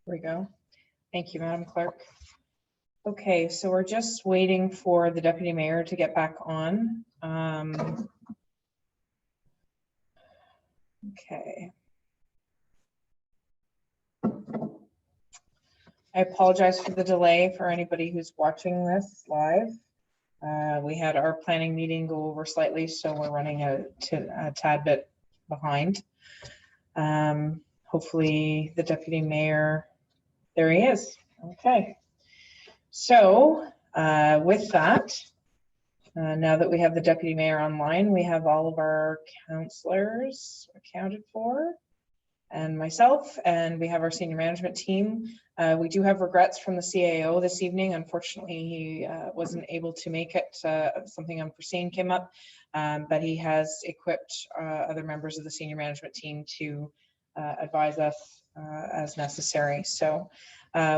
we go. Thank you, Madam Clerk. Okay, so we're just waiting for the Deputy Mayor to get back on. Okay. I apologize for the delay for anybody who's watching this live. We had our planning meeting go over slightly, so we're running a tad bit behind. Hopefully the Deputy Mayor, there he is. Okay. So with that, now that we have the Deputy Mayor online, we have all of our councillors accounted for and myself, and we have our senior management team. We do have regrets from the CAO this evening. Unfortunately, he wasn't able to make it. Something unforeseen came up, but he has equipped other members of the senior management team to advise us as necessary. So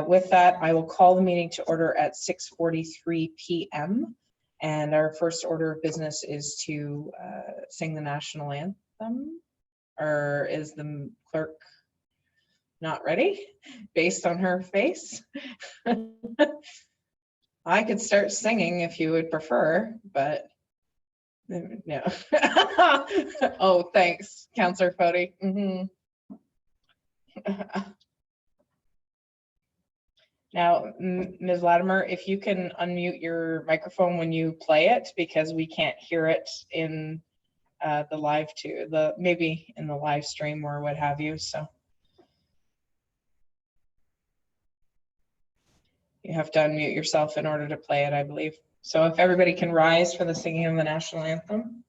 with that, I will call the meeting to order at 6:43 p.m. And our first order of business is to sing the national anthem. Or is the clerk not ready based on her face? I could start singing if you would prefer, but no. Oh, thanks, Councillor Fody. Now, Ms. Latimer, if you can unmute your microphone when you play it, because we can't hear it in the live too, maybe in the live stream or what have you. So you have to unmute yourself in order to play it, I believe. So if everybody can rise for the singing of the national anthem.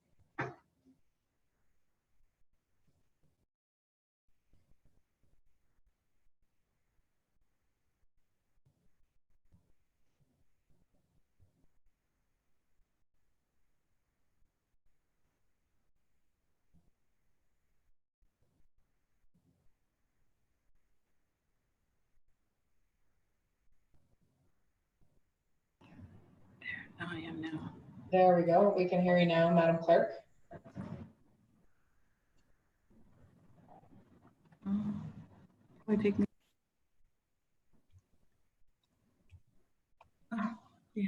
I am now. There we go. We can hear you now, Madam Clerk. Take me. Oh, yeah.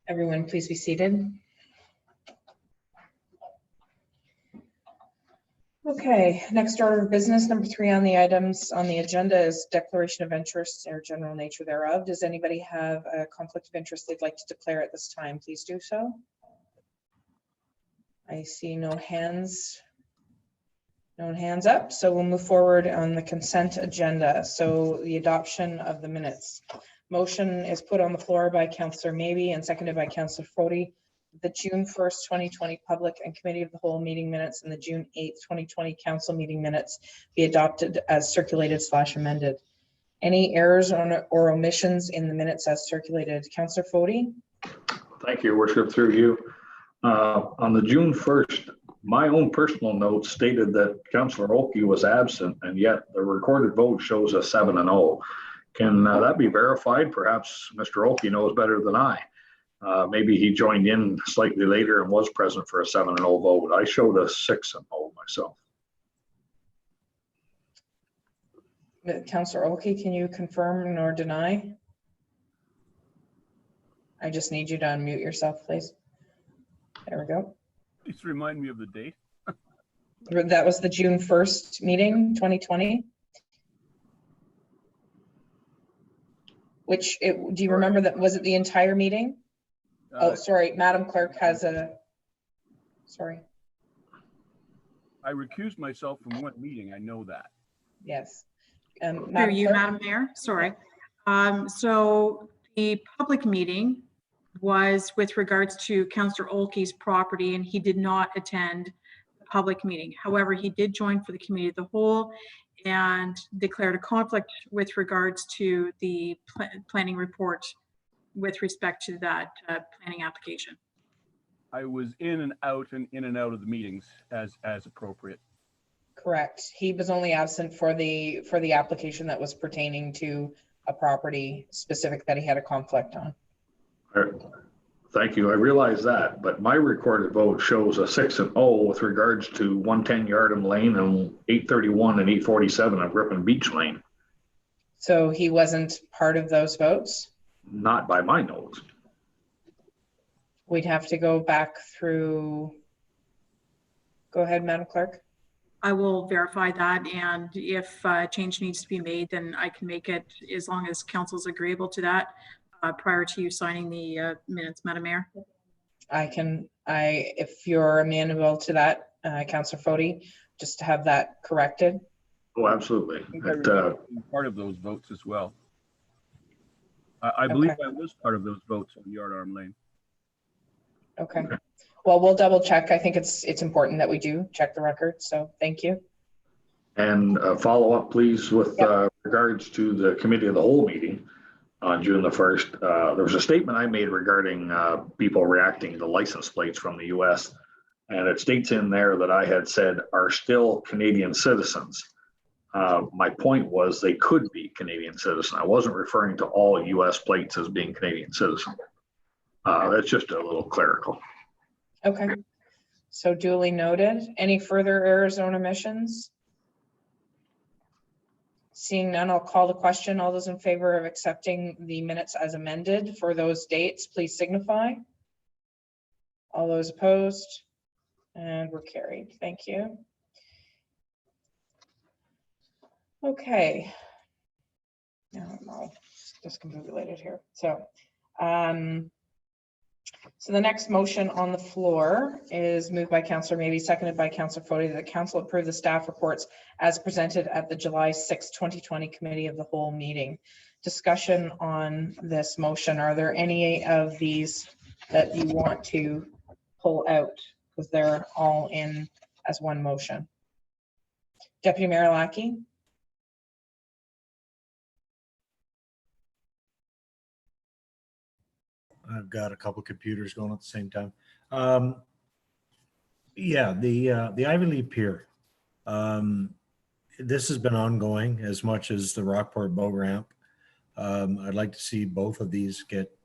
Everyone, please be seated. Okay, next order of business, number 3 on the items on the agenda is declaration of interest or general nature thereof. Does anybody have a conflict of interest they'd like to declare at this time? Please do so. I see no hands up, so we'll move forward on the consent agenda. So the adoption of the minutes. Motion is put on the floor by Councillor Mabey and seconded by Councillor Fody. The June 1st, 2020 Public and Committee of the Whole meeting minutes and the June 8th, 2020 Council meeting minutes be adopted as circulated / amended. Any errors or omissions in the minutes as circulated? Councillor Fody? Thank you, Your Worship, through you. On the June 1st, my own personal notes stated that Councillor Oakey was absent, and yet the recorded vote shows a 7-0. Can that be verified? Perhaps Mr. Oakey knows better than I. Maybe he joined in slightly later and was present for a 7-0 vote. I showed a 6-0 myself. Councillor Olkey, can you confirm nor deny? I just need you to unmute yourself, please. There we go. Please remind me of the date. That was the June 1st meeting, 2020. Which, do you remember that? Was it the entire meeting? Oh, sorry, Madam Clerk has sorry. I recused myself from one meeting, I know that. Yes. Through Madam you, Clerk? Madam Mayor, sorry. So the public meeting was with regards to Councillor Olkey's property, and he did not attend the public meeting. However, he did join for the committee of the whole and declared a conflict with regards to the planning report with respect to that planning application. I was in and out of the meetings as appropriate. Correct. He was only absent for the application that was pertaining to a property specific that he had a conflict on. Thank you. I realize that, but my recorded vote shows a 6-0 with regards to 110 Yardham Lane and 831 and 847 of Ripon Beach Lane. So he wasn't part of those votes? Not by my notes. We'd have to go back through. Go ahead, Madam Clerk. I will verify that, and if a change needs to be made, then I can make it as long as council's agreeable to that prior to you signing the minutes, Madam Mayor. If you're amenable to that, Councillor Foti, just to have that corrected. Oh, absolutely. Part of those votes as well. I believe I was part of those votes on Yardarm Lane. Okay. Well, we'll double check. I think it's important that we do check the record. So thank you. And follow up, please, with regards to the committee of the whole meeting on June the 1st. There was a statement I made regarding people reacting to license plates from the US. And it states in there that I had said are still Canadian citizens. My point was they could be Canadian citizen. I wasn't referring to all US plates as being Canadian citizen. That's just a little clerical. Okay. So duly noted. Any further errors or omissions? Seeing none, I'll call the question. All those in favor of accepting the minutes as amended for those dates, please signify. All those opposed? And we're carried. Thank you. Okay. Now I'm all discombobulated here. So the next motion on the floor is moved by Councillor Maybe, seconded by Councillor Foti, that the council approve the staff reports as presented at the July 6, 2020 committee of the whole meeting. Discussion on this motion. Are there any of these that you want to pull out? Because they're all in as one motion. Deputy Mayor Lackey. I've got a couple computers going at the same time. Yeah, the Ivy League Pier. This has been ongoing as much as the Rockport boat ramp. I'd like to see both of these get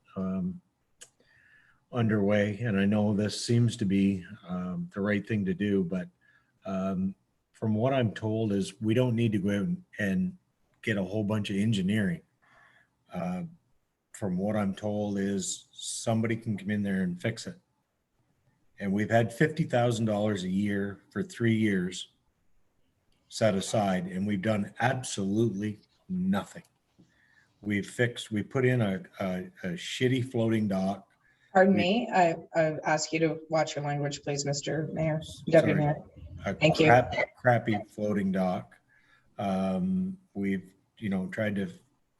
underway, and I know this seems to be the right thing to do, but from what I'm told is we don't need to go out and get a whole bunch of engineering. From what I'm told is somebody can come in there and fix it. And we've had $50,000 a year for 3 years set aside, and we've done absolutely nothing. We put in a shitty floating dock. Pardon me, I ask you to watch your language, please, Mr. Mayor, Deputy Mayor. Thank you. Crappy floating dock. We've, tried to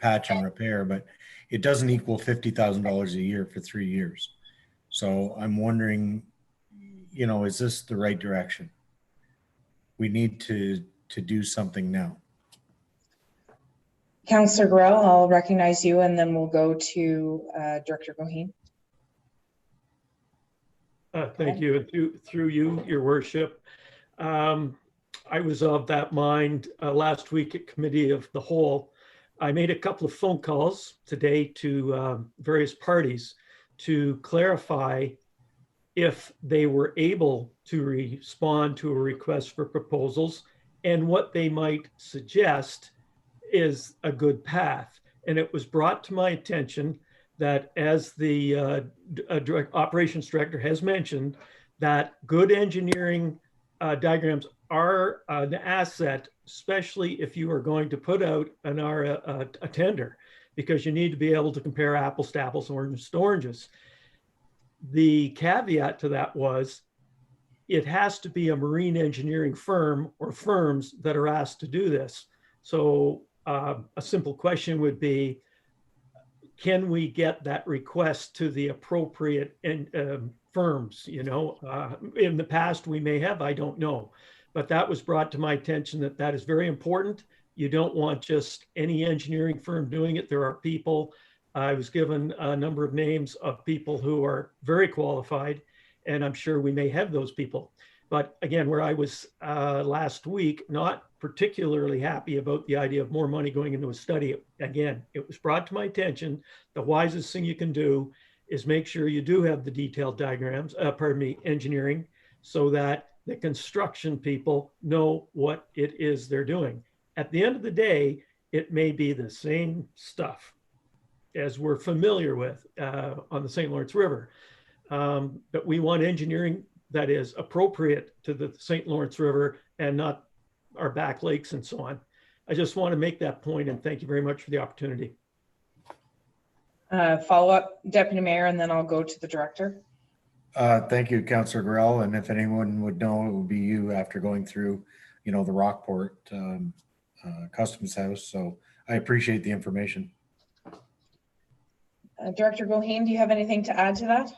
patch and repair, but it doesn't equal $50,000 a year for 3 years. So I'm wondering, is this the right direction? We need to do something now. Councillor Grell, I'll recognize you, and then we'll go to Director Goheen. Thank you. Through you, Your Worship. I was of that mind last week at Committee of the Whole. I made a couple of phone calls today to various parties to clarify if they were able to respond to a request for proposals and what they might suggest is a good path. And it was brought to my attention that, as the operations director has mentioned, that good engineering diagrams are an asset, especially if you are going to put out a tender, because you need to be able to compare apples to apples, oranges to oranges. The caveat to that was it has to be a marine engineering firm or firms that are asked to do this. So a simple question would be, can we get that request to the appropriate firms? You know, in the past we may have, I don't know, but that was brought to my attention that that is very important. You don't want just any engineering firm doing it. There are people, I was given a number of names of people who are very qualified, and I'm sure we may have those people. But again, where I was last week, not particularly happy about the idea of more money going into a study. Again, it was brought to my attention, the wisest thing you can do is make sure you do have the detailed diagrams, engineering, so that the construction people know what it is they're doing. At the end of the day, it may be the same stuff as we're familiar with on the St. Lawrence River. But we want engineering that is appropriate to the St. Lawrence River and not our back lakes and so on. I just want to make that point, and thank you very much for the opportunity. Follow up, Deputy Mayor, and then I'll go to the director. Thank you, Councillor Grell. And if anyone would know, it would be you after going through, you know, the Rockport Customs House. So I appreciate the information. Director Goheen, do you have anything to add to that?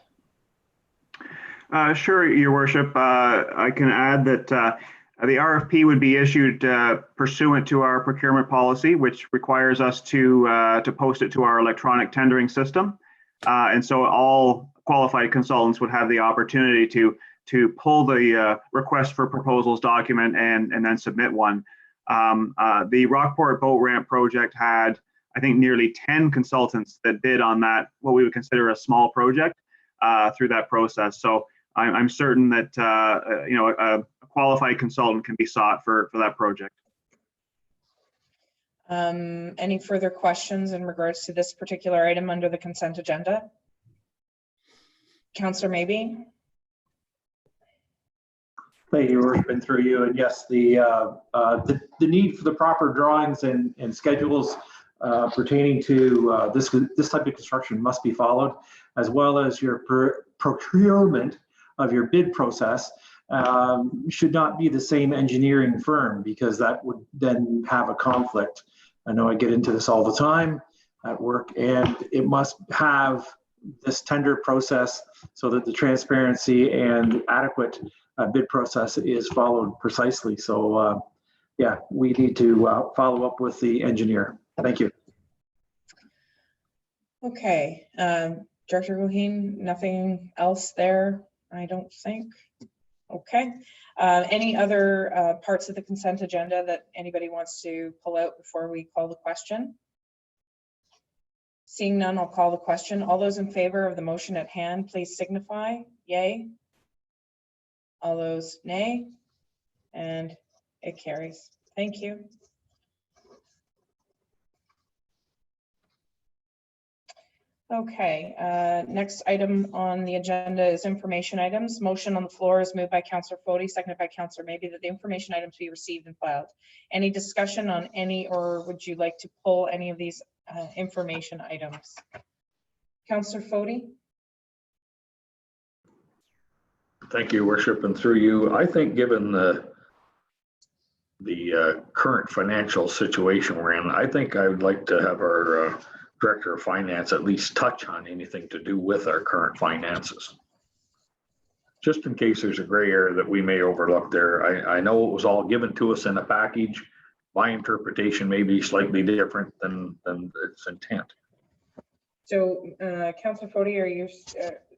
Sure, Your Worship. I can add that the RFP would be issued pursuant to our procurement policy, which requires us to post it to our electronic tendering system. And so all qualified consultants would have the opportunity to pull the request for proposals document and then submit one. The Rockport Boat Ramp project had, I think, nearly 10 consultants that bid on that, what we would consider a small project, through that process. So I'm certain that you know, a qualified consultant can be sought for that project. Any further questions in regards to this particular item under the consent agenda? Councillor Maybe. Thank you, Your Worship, and through you. And yes, the need for the proper drawings and schedules pertaining to this type of construction must be followed, as well as your procurement of your bid process should not be the same engineering firm, because that would then have a conflict. I know I get into this all the time at work, and it must have this tender process so that the transparency and adequate bid process is followed precisely. So yeah, we need to follow up with the engineer. Thank you. Okay, Director Goheen, nothing else there, I don't think. Okay, any other parts of the consent agenda that anybody wants to pull out before we call the question? Seeing none, I'll call the question. All those in favor of the motion at hand, please signify. Yay. All those nay, and it carries. Thank you. Okay, next item on the agenda is information items. Motion on the floor is moved by Councillor Fody, seconded by Councillor Maybe, that the information items be received and filed. Any discussion on any, or would you like to pull any of these information items? Councillor Fody. Thank you, Worship, and through you, I think given the current financial situation we're in, I think I would like to have our Director of Finance at least touch on anything to do with our current finances, just in case there's a gray area that we may overlook there. I know it was all given to us in a package. My interpretation may be slightly different than its intent. So, Councillor Fody, are you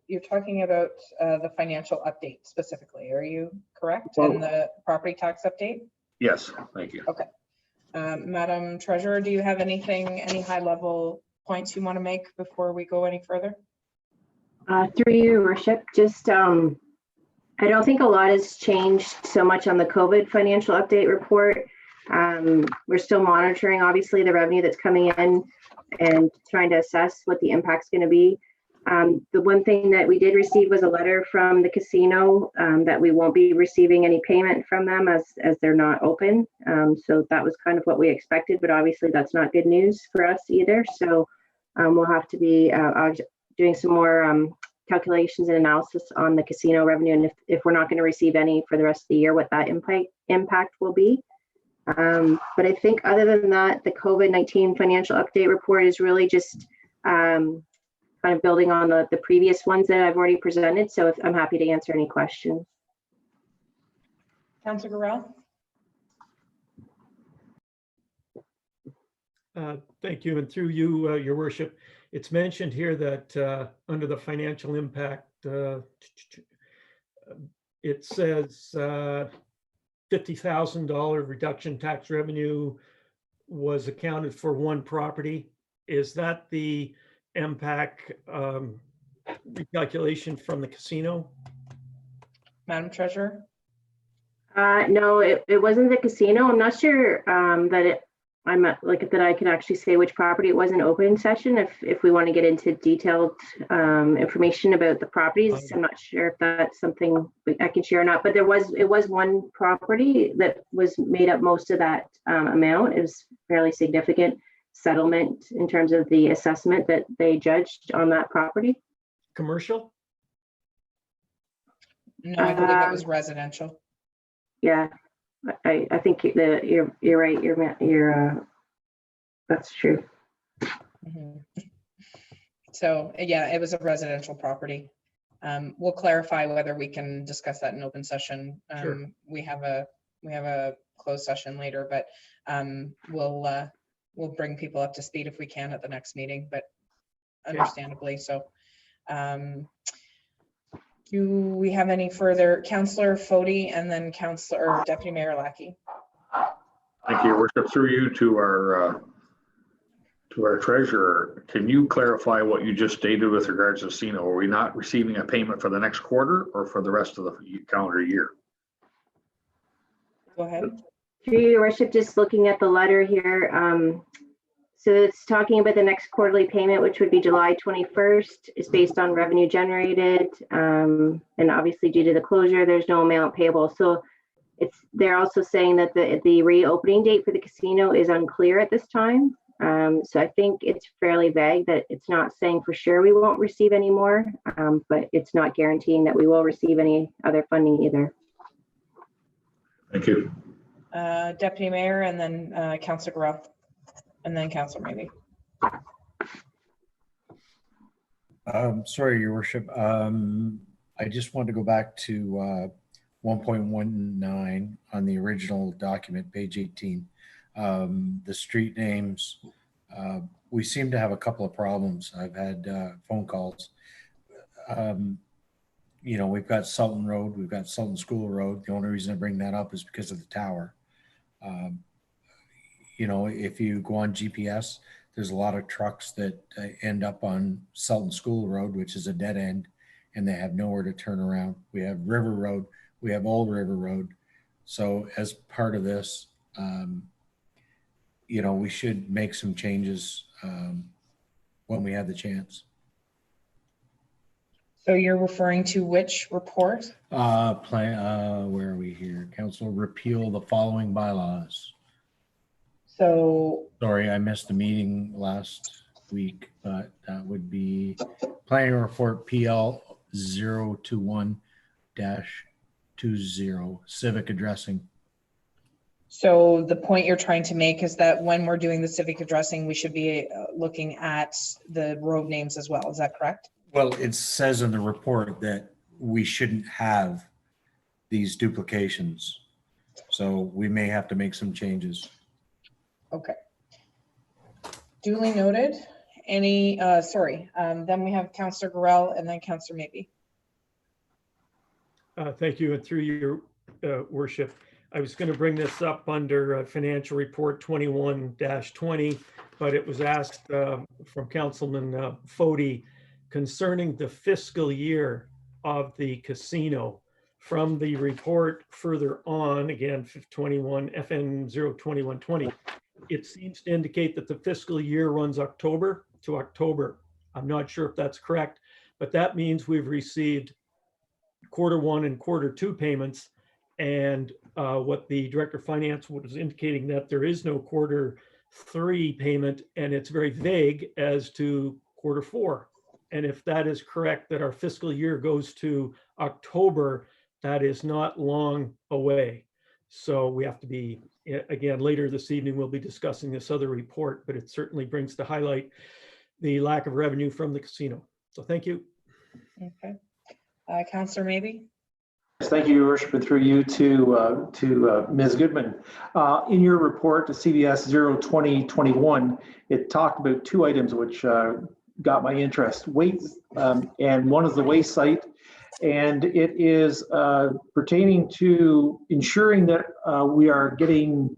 you're talking about the financial update specifically? Are you correct? Well, and the property tax update? Yes, thank you. Okay. Madam Treasurer, do you have anything, any high level points you want to make before we go any further? Through your worship, just I don't think a lot has changed so much on the COVID financial update report. We're still monitoring, obviously, the revenue that's coming in and trying to assess what the impact's going to be. The one thing that we did receive was a letter from the casino that we won't be receiving any payment from them as they're not open. So that was kind of what we expected, but obviously that's not good news for us either. So we'll have to be doing some more calculations and analysis on the casino revenue, and if we're not going to receive any for the rest of the year, what that impact will be. But I think other than that, the COVID-19 financial update report is really just kind of building on the previous ones that I've already presented. So I'm happy to answer any questions. Councillor Gorell? Thank you. And through you, your worship, it's mentioned here that under the financial impact, it says $50,000 reduction tax revenue was accounted for one property. Is that the impact recalculation from the casino? Madam Treasurer? No, it wasn't the casino. I'm not sure that I can actually say which property it was in open session. If we want to get into detailed information about the properties, I'm not sure if that's something I can share or not. But it was one property that was made up most of that amount. It was fairly significant settlement in terms of the assessment that they judged on that property. Commercial? No, I believe it was residential. Yeah. I think you're right. You're that's true. Mm-hmm. So yeah, it was a residential property. We'll clarify whether we can discuss that in open session. Sure. We have a closed session later, but we'll bring people up to speed if we can at the next meeting. But understandably so. Do we have any further? Councillor Fody and then Deputy Mayor Lackey. Thank you, Your Worship. Through you to our treasurer, can you clarify what you just stated with regards to casino? Are we not receiving a payment for the next quarter or for the rest of the calendar year? Go ahead. Through Your Worship, just looking at the letter here. So it's talking about the next quarterly payment, which would be July 21st. It's based on revenue generated. And obviously due to the closure, there's no amount payable. So they're also saying that the reopening date for the casino is unclear at this time. So I think it's fairly vague that it's not saying for sure we won't receive any more, but it's not guaranteeing that we will receive any other funding either. Thank you. Deputy Mayor and then Councillor Gorell. And then Councillor maybe. Sorry, Your Worship. I just want to go back to 1.19 on the original document, page 18. The street names, we seem to have a couple of problems. I've had phone calls. We've got Sultan Road, we've got Sultan School Road. The only reason I bring that up is because of the tower. If you go on GPS, there's a lot of trucks that end up on Sultan School Road, which is a dead end, and they have nowhere to turn around. We have River Road, we have Old River Road. So as part of this, we should make some changes when we have the chance. So you're referring to which report? Where are we here? Council repeal the following bylaws. So sorry, I missed the meeting last week, but that would be planning report PL 021-20 civic addressing. So the point you're trying to make is that when we're doing the civic addressing, we should be looking at the road names as well. Is that correct? Well, it says in the report that we shouldn't have these duplications. So we may have to make some changes. Okay. Duly noted. Then we have Councillor Gorell and then Councillor Maybe. Thank you. And through your worship, I was going to bring this up under financial report 21-20, but it was asked from Councilman Fody concerning the fiscal year of the casino. From the report further on, again, 21 FN 02120, it seems to indicate that the fiscal year runs October to October. I'm not sure if that's correct, but that means we've received Q1 and Q2 payments. And what the Director of Finance was indicating, that there is no Q3 payment, and it's very vague as to Q4. And if that is correct, that our fiscal year goes to October, that is not long away. So we have to be, again, later this evening, we'll be discussing this other report, but it certainly brings to highlight the lack of revenue from the casino. So thank you. Okay. Councillor Maybe? Thank you, Your Worship, and through you to Ms. Goodman. In your report to CBS 02021, it talked about two items which got my interest. Waste, and one is the waste site, and it is pertaining to ensuring that we are getting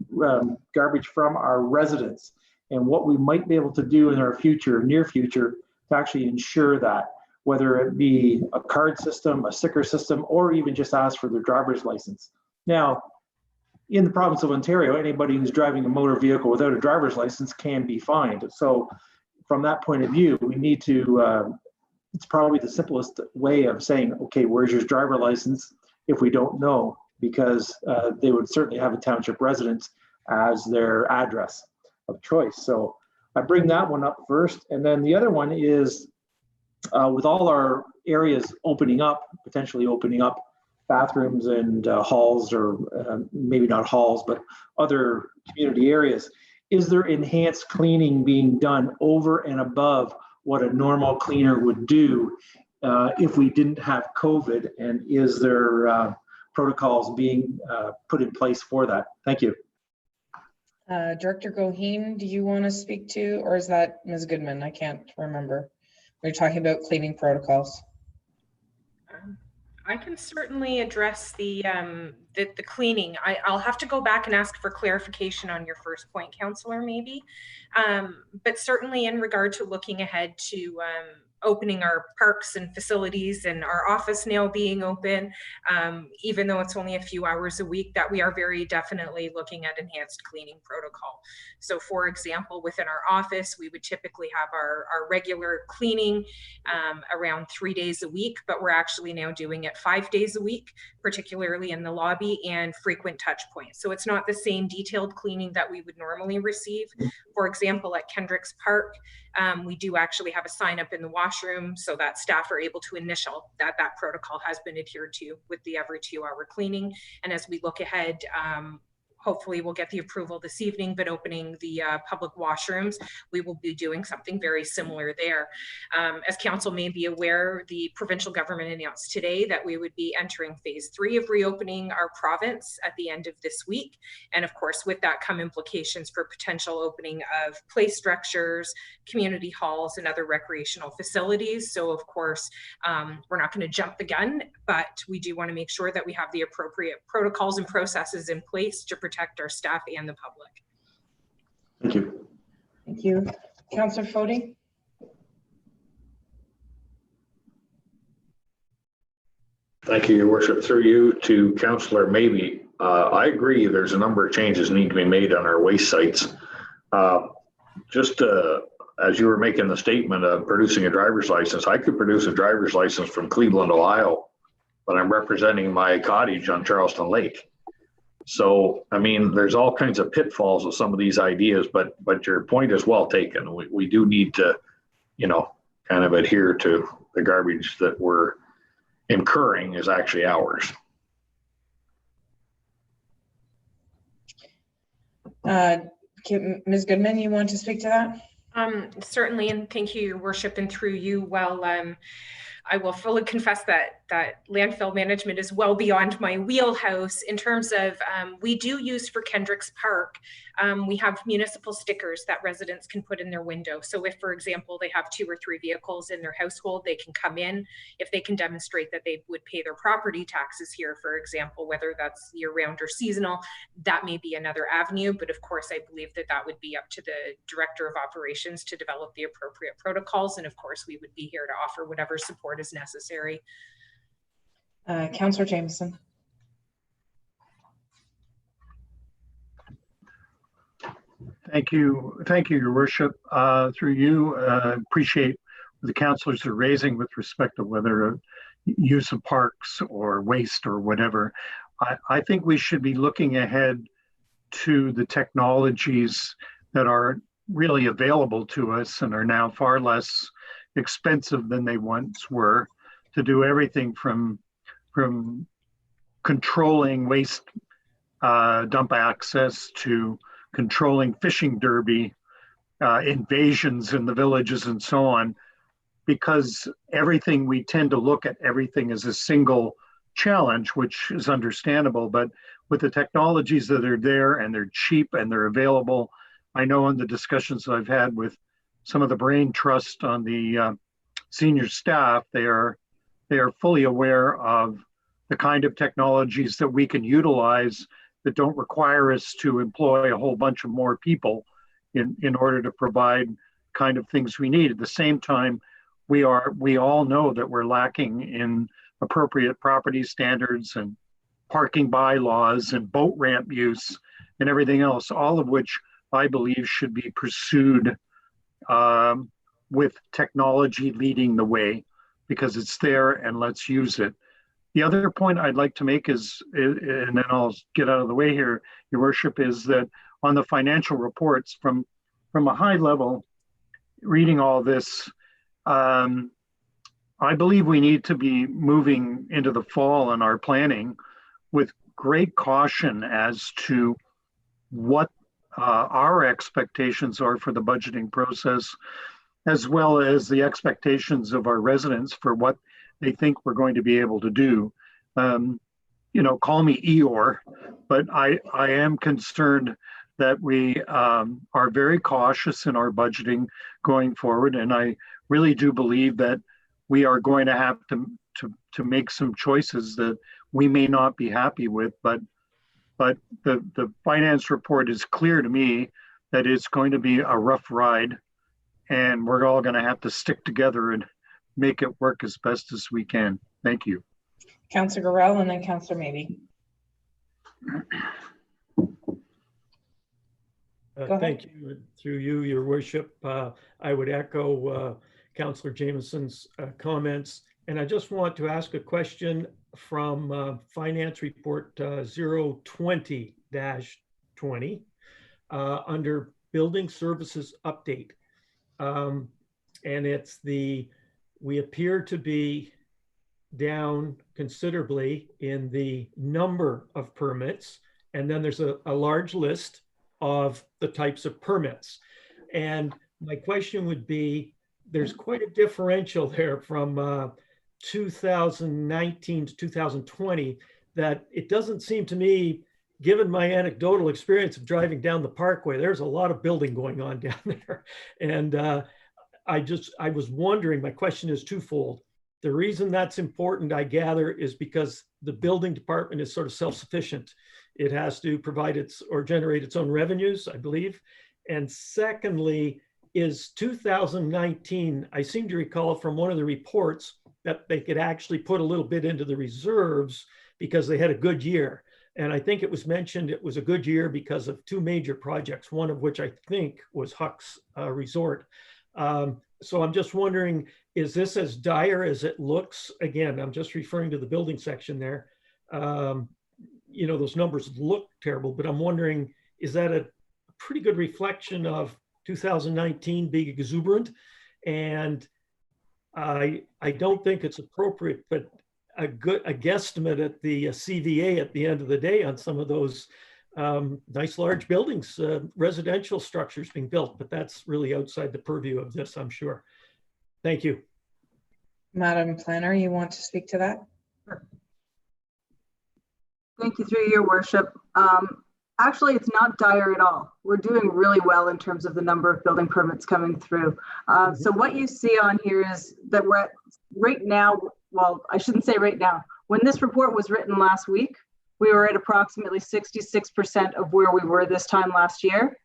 garbage from our residents, and what we might be able to do in our future, near future, to actually ensure that, whether it be a card system, a sticker system, or even just ask for their driver's license. Now, in the province of Ontario, anybody who's driving a motor vehicle without a driver's license can be fined. So from that point of view, we need to, it's probably the simplest way of saying, okay, where's your driver license if we don't know, because they would certainly have a township residence as their address of choice. So I bring that one up first. And then the other one is, with all our areas opening up, potentially opening up bathrooms and halls, or maybe not halls, but other community areas, is there enhanced cleaning being done over and above what a normal cleaner would do if we didn't have COVID? And is there protocols being put in place for that? Thank you. Director Goheen, do you want to speak to, or is that Ms. Goodman? I can't remember. We're talking about cleaning protocols. I can certainly address the cleaning. I'll have to go back and ask for clarification on your first point, Councillor, maybe. But certainly in regard to looking ahead to opening our parks and facilities and our office now being open, even though it's only a few hours a week, that we are very definitely looking at enhanced cleaning protocol. So for example, within our office, we would typically have our regular cleaning around 3 days a week, but we're actually now doing it 5 days a week, particularly in the lobby and frequent touch points. So it's not the same detailed cleaning that we would normally receive. For example, at Kendricks Park, we do actually have a sign up in the washroom so that staff are able to initial that that protocol has been adhered to with the every 2-hour cleaning. And as we look ahead, hopefully we'll get the approval this evening, but opening the public washrooms, we will be doing something very similar there. As council may be aware, the provincial government announced today that we would be entering phase 3 of reopening our province at the end of this week. And of course, with that come implications for potential opening of play structures, community halls, and other recreational facilities. So of course, we're not going to jump the gun, but we do want to make sure that we have the appropriate protocols and processes in place to protect our staff and the public. Thank you. Thank you. Councillor Foti? Thank you, Your Worship. Through you to Councillor Maybe. I agree there's a number of changes need to be made on our waste sites. Just as you were making the statement of producing a driver's license, I could produce a driver's license from Cleveland, Ohio, but I'm representing my cottage on Charleston Lake. So, I mean, there's all kinds of pitfalls with some of these ideas, but your point is well taken. We do need to, you know, kind of adhere to the garbage that we're incurring is actually ours. Ms. Goodman, you want to speak to that? Certainly, and thank you, Your Worship, and through you, well, I will fully confess that that landfill management is well beyond my wheelhouse in terms of we do use for Kendricks Park. We have municipal stickers that residents can put in their window. So if, for example, they have 2 or 3 vehicles in their household, they can come in. If they can demonstrate that they would pay their property taxes here, for example, whether that's year-round or seasonal, that may be another avenue. But of course, I believe that that would be up to the Director of Operations to develop the appropriate protocols. And of course, we would be here to offer whatever support is necessary. Councillor Jameson. Thank you, Your Worship. Through you, appreciate what the councillors are raising with respect to whether use of parks or waste or whatever. I think we should be looking ahead to the technologies that are really available to us and are now far less expensive than they once were, to do everything from controlling waste dump access to controlling fishing derby, invasions in the villages and so on, because everything, we tend to look at everything as a single challenge, which is understandable, but with the technologies that are there and they're cheap and they're available, I know in the discussions I've had with some of the brain trust on the senior staff, they are fully aware of the kind of technologies that we can utilize that don't require us to employ a whole bunch of more people in order to provide kind of things we need. At the same time, we all know that we're lacking in appropriate property standards and parking bylaws and boat ramp use and everything else, all of which I believe should be pursued with technology leading the way, because it's there and let's use it. The other point I'd like to make is, and then I'll get out of the way here, Your Worship, is that on the financial reports from a high level, reading all this, I believe we need to be moving into the fall in our planning with great caution as to what our expectations are for the budgeting process, as well as the expectations of our residents for what they think we're going to be able to do. You know, call me Eeyore, but I am concerned that we are very cautious in our budgeting going forward. And I really do believe that we are going to have to make some choices that we may not be happy with, but the finance report is clear to me that it's going to be a rough ride, and we're all going to have to stick together and make it work as best as we can. Thank you. Councillor Gorell and then Councillor Maybe. Thank you. Through you, Your Worship, I would echo Councillor Jameson's comments. And I just want to ask a question from Finance Report 020-20 under Building Services Update. And it's we appear to be down considerably in the number of permits. And then there's a large list of the types of permits. And my question would be, there's quite a differential there from 2019 to 2020, that it doesn't seem to me, given my anecdotal experience of driving down the Parkway, there's a lot of building going on down there. And I was wondering, my question is twofold. The reason that's important, I gather, is because the building department is sort of self-sufficient. It has to provide or generate its own revenues, I believe. And secondly, is 2019, I seem to recall from one of the reports that they could actually put a little bit into the reserves because they had a good year. And I think it was mentioned it was a good year because of 2 major projects, one of which I think was Huck's Resort. So I'm just wondering, is this as dire as it looks? Again, I'm just referring to the building section there. You know, those numbers look terrible, but I'm wondering, is that a pretty good reflection of 2019 being exuberant? And I don't think it's appropriate, but a guesstimate at the CVA at the end of the day on some of those nice large buildings, residential structures being built, but that's really outside the purview of this, I'm sure. Thank you. Madam Planner, you want to speak to that? Thank you, through your worship. Actually, it's not dire at all. We're doing really well in terms of the number of building permits coming through. So what you see on here is that we're at right now, well, I shouldn't say right now. When this report was written last week, we were at approximately 66% of where we were this time last year.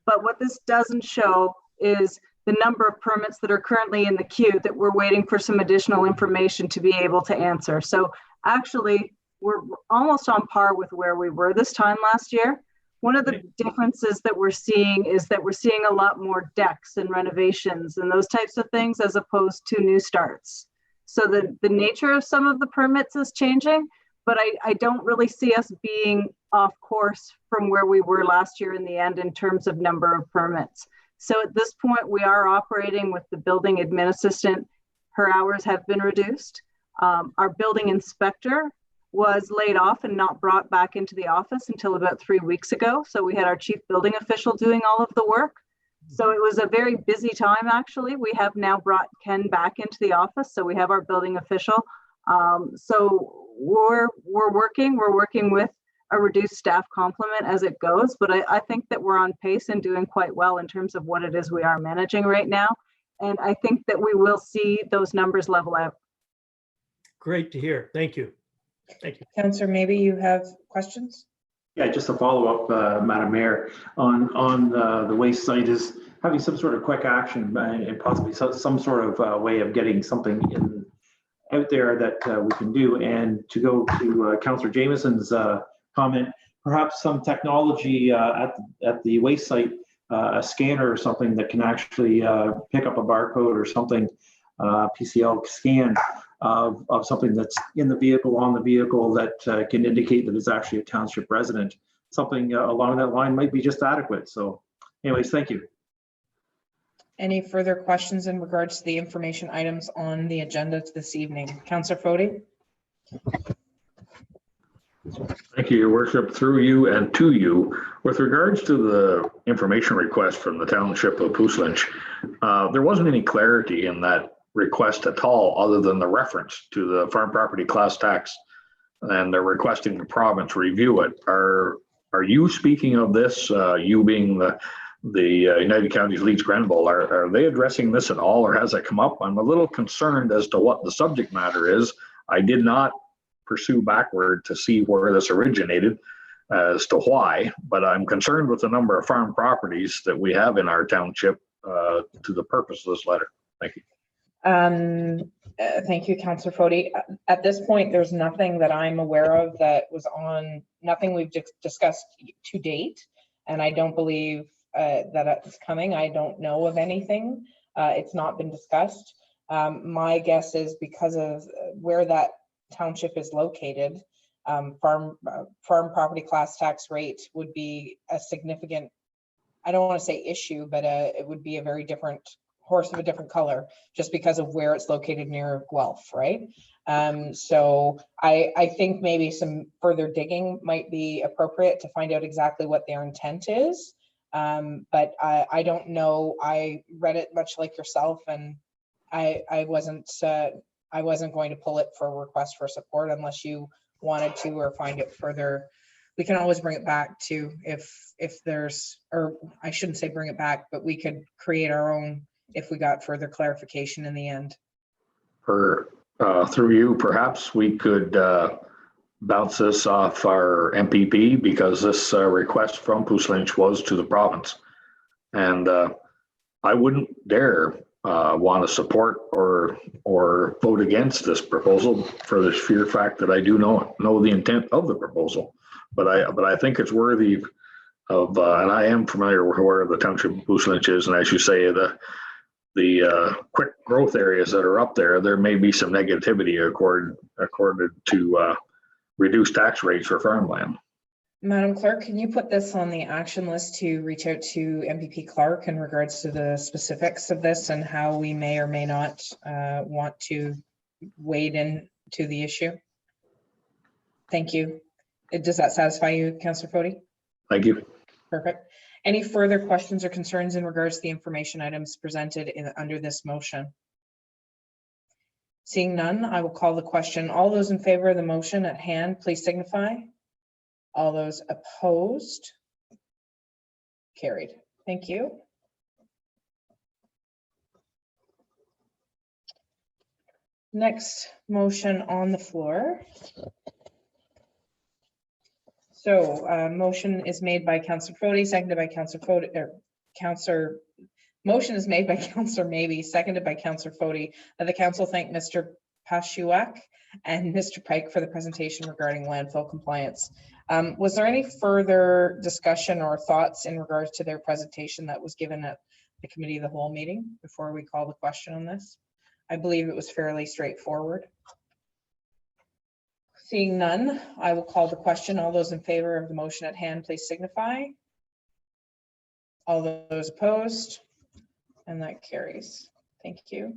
But what this doesn't show is the number of permits that are currently in the queue that we're waiting for some additional information to be able to answer. So actually, we're almost on par with where we were this time last year. One of the differences that we're seeing is that we're seeing a lot more decks and renovations and those types of things as opposed to new starts. So the nature of some of the permits is changing, but I don't really see us being off course from where we were last year in the end in terms of number of permits. So at this point, we are operating with the building admin assistant. Her hours have been reduced. Our building inspector was laid off and not brought back into the office until about 3 weeks ago. So we had our chief building official doing all of the work. So it was a very busy time, actually. We have now brought Ken back into the office. So we have our building official. So we're working with a reduced staff complement as it goes, but I think that we're on pace and doing quite well in terms of what it is we are managing right now. And I think that we will see those numbers level out. Great to hear. Thank you. Thank you. Councillor, maybe you have questions? Yeah, just a follow-up, Madam Mayor, on the waste site is having some sort of quick action and possibly some sort of way of getting something out there that we can do. And to go to Councillor Jameson's comment, perhaps some technology at the waste site, a scanner or something that can actually pick up a barcode or something, PCL scan of something that's in the vehicle, on the vehicle, that can indicate that it's actually a township resident. Something along that line might be just adequate. So anyways, thank you. Any further questions in regards to the information items on the agenda this evening? Councillor Fody? Thank you, Your Worship, through you and to you. With regards to the information request from the Township of Puslinch, there wasn't any clarity in that request at all, other than the reference to the farm property class tax, and they're requesting the province review it. Are you speaking of this, you being the United Counties Leeds Grenville, are they addressing this at all, or has it come up? I'm a little concerned as to what the subject matter is. I did not pursue backward to see where this originated as to why, but I'm concerned with the number of farm properties that we have in our township to the purpose of this letter. Thank you. Thank you, Councillor Fody. At this point, there's nothing that I'm aware of that was on, nothing we've discussed to date, and I don't believe that it's coming. I don't know of anything. It's not been discussed. My guess is because of where that township is located, farm property class tax rate would be a significant, I don't want to say issue, but it would be a very different horse of a different color just because of where it's located near Guelph, right? So I think maybe some further digging might be appropriate to find out exactly what their intent is. But I don't know. I read it much like yourself, and I wasn't going to pull it for a request for support unless you wanted to or find it further. We can always bring it back to if there's, or I shouldn't say bring it back, but we could create our own if we got further clarification in the end. Through you, perhaps we could bounce this off our MPP, because this request from Puslinch was to the province. And I wouldn't dare want to support or vote against this proposal for the sheer fact that I do know the intent of the proposal. But I think it's worthy of, and I am familiar with where the township of Puslinch is, and as you say, the quick growth areas that are up there, there may be some negativity accorded to reduced tax rates for farmland. Madam Clerk, can you put this on the action list to reach out to MPP Clark in regards to the specifics of this and how we may or may not want to wade into the issue? Thank you. Does that satisfy you, Councillor Fody? Thank you. Perfect. Any further questions or concerns in regards to the information items presented under this motion? Seeing none, I will call the question. All those in favor of the motion at hand, please signify. All those opposed? Carried. Thank you. Next motion on the floor. So motion is made by Councillor Fody, seconded by Councillor Fody, motion is made by Councillor Maybe, seconded by Councillor Fody, that the council thank Mr. Pashuak and Mr. Pike for the presentation regarding landfill compliance. Was there any further discussion or thoughts in regards to their presentation that was given at the committee of the whole meeting before we call the question on this? I believe it was fairly straightforward. Seeing none, I will call the question. All those in favor of the motion at hand, please signify. All those opposed, and that carries. Thank you.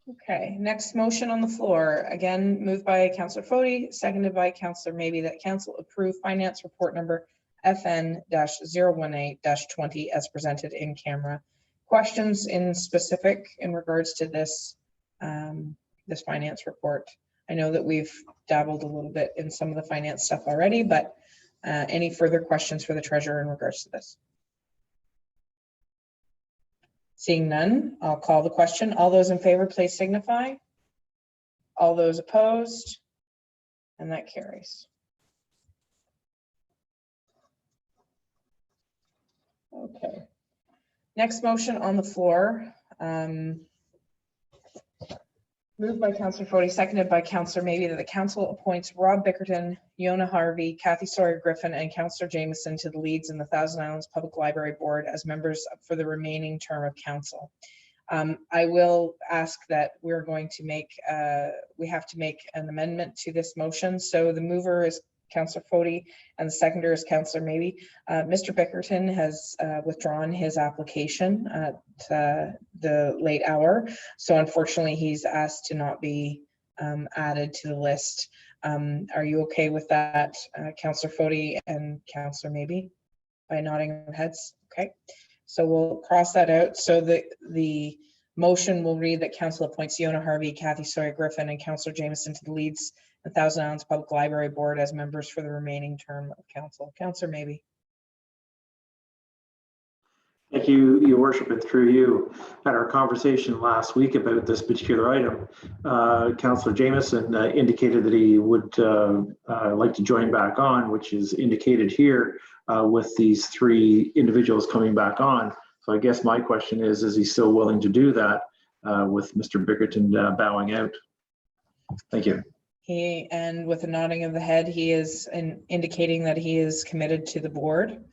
Okay, next motion on the floor, again moved by Councillor Fody, seconded by Councillor Maybe, that council approve finance report number FN-018-20 as presented in camera. Questions in specific in regards to this this finance report? I know that we've dabbled a little bit in some of the finance stuff already, but any further questions for the treasurer in regards to this? Seeing none, I'll call the question. All those in favor, please signify. All those opposed, and that carries. Okay. Next motion on the floor. Moved by Councillor Fody, seconded by Councillor Maybe, that the council appoints Rob Bickerton, Yona Harvey, Kathy Sawyer-Griffin, and Councillor Jameson to the Leeds and the Thousand Islands Public Library Board as members for the remaining term of council. I will ask that we're going to make, we have to make an amendment to this motion. So the mover is Councillor Fody and the seconder is Councillor Maybe. Mr. Bickerton has withdrawn his application at the late hour. So unfortunately, he's asked to not be added to the list. Are you okay with that, Councillor Fody and Councillor Maybe? By nodding your heads? Okay. So we'll cross that out. So the motion will read that council appoints Yona Harvey, Kathy Sawyer-Griffin, and Councillor Jameson to the Leeds and Thousand Islands Public Library Board as members for the remaining term of council. Councillor Maybe. Thank you, Your Worship, and through you. At our conversation last week about this particular item, Councillor Jameson indicated that he would like to join back on, which is indicated here with these three individuals coming back on. So I guess my question is he still willing to do that with Mr. Bickerton bowing out? Thank you. And with a nodding of the head, he is indicating that he is committed to the board.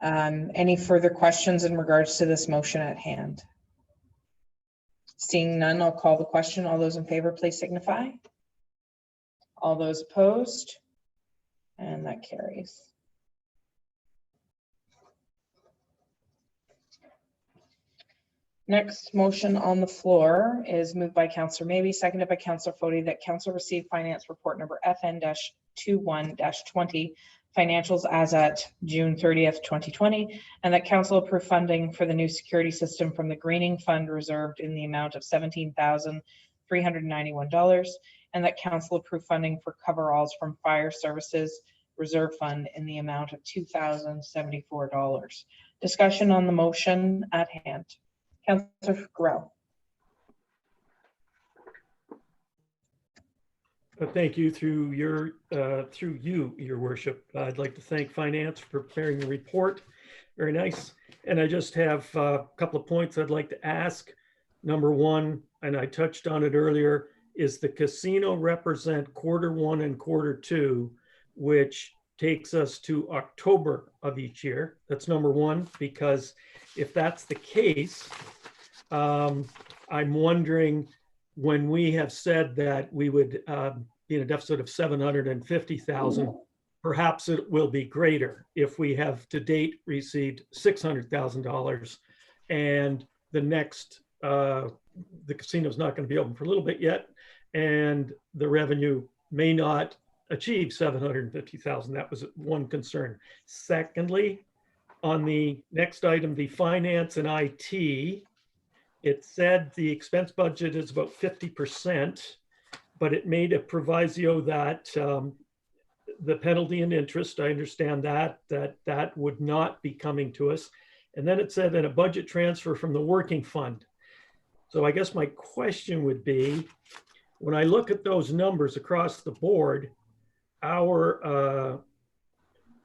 Any further questions in regards to this motion at hand? Seeing none, I'll call the question. All those in favor, please signify. All those opposed, and that carries. Next motion on the floor is moved by Councillor Maybe, seconded by Councillor Fody, that council receive finance report number FN-21-20, financials as at June 30th, 2020, and that council approve funding for the new security system from the Greening Fund reserved in the amount of $17,391, and that council approve funding for coveralls from Fire Services Reserve Fund in the amount of $2,074. Discussion on the motion at hand. Councillor Grow. Thank you. Through you, Your Worship, I'd like to thank Finance for preparing the report. Very nice. And I just have a couple of points I'd like to ask. Number one, and I touched on it earlier, is the casino represent Q1 and Q2, which takes us to October of each year? That's number one, because if that's the case, I'm wondering, when we have said that we would be in a deficit of 750,000, perhaps it will be greater if we have to date received $600,000 and the next, the casino's not going to be open for a little bit yet, and the revenue may not achieve 750,000. That was one concern. Secondly, on the next item, the finance and IT, it said the expense budget is about 50%, but it made a proviso that the penalty and interest, I understand that would not be coming to us. And then it said that a budget transfer from the working fund. So I guess my question would be, when I look at those numbers across the board, our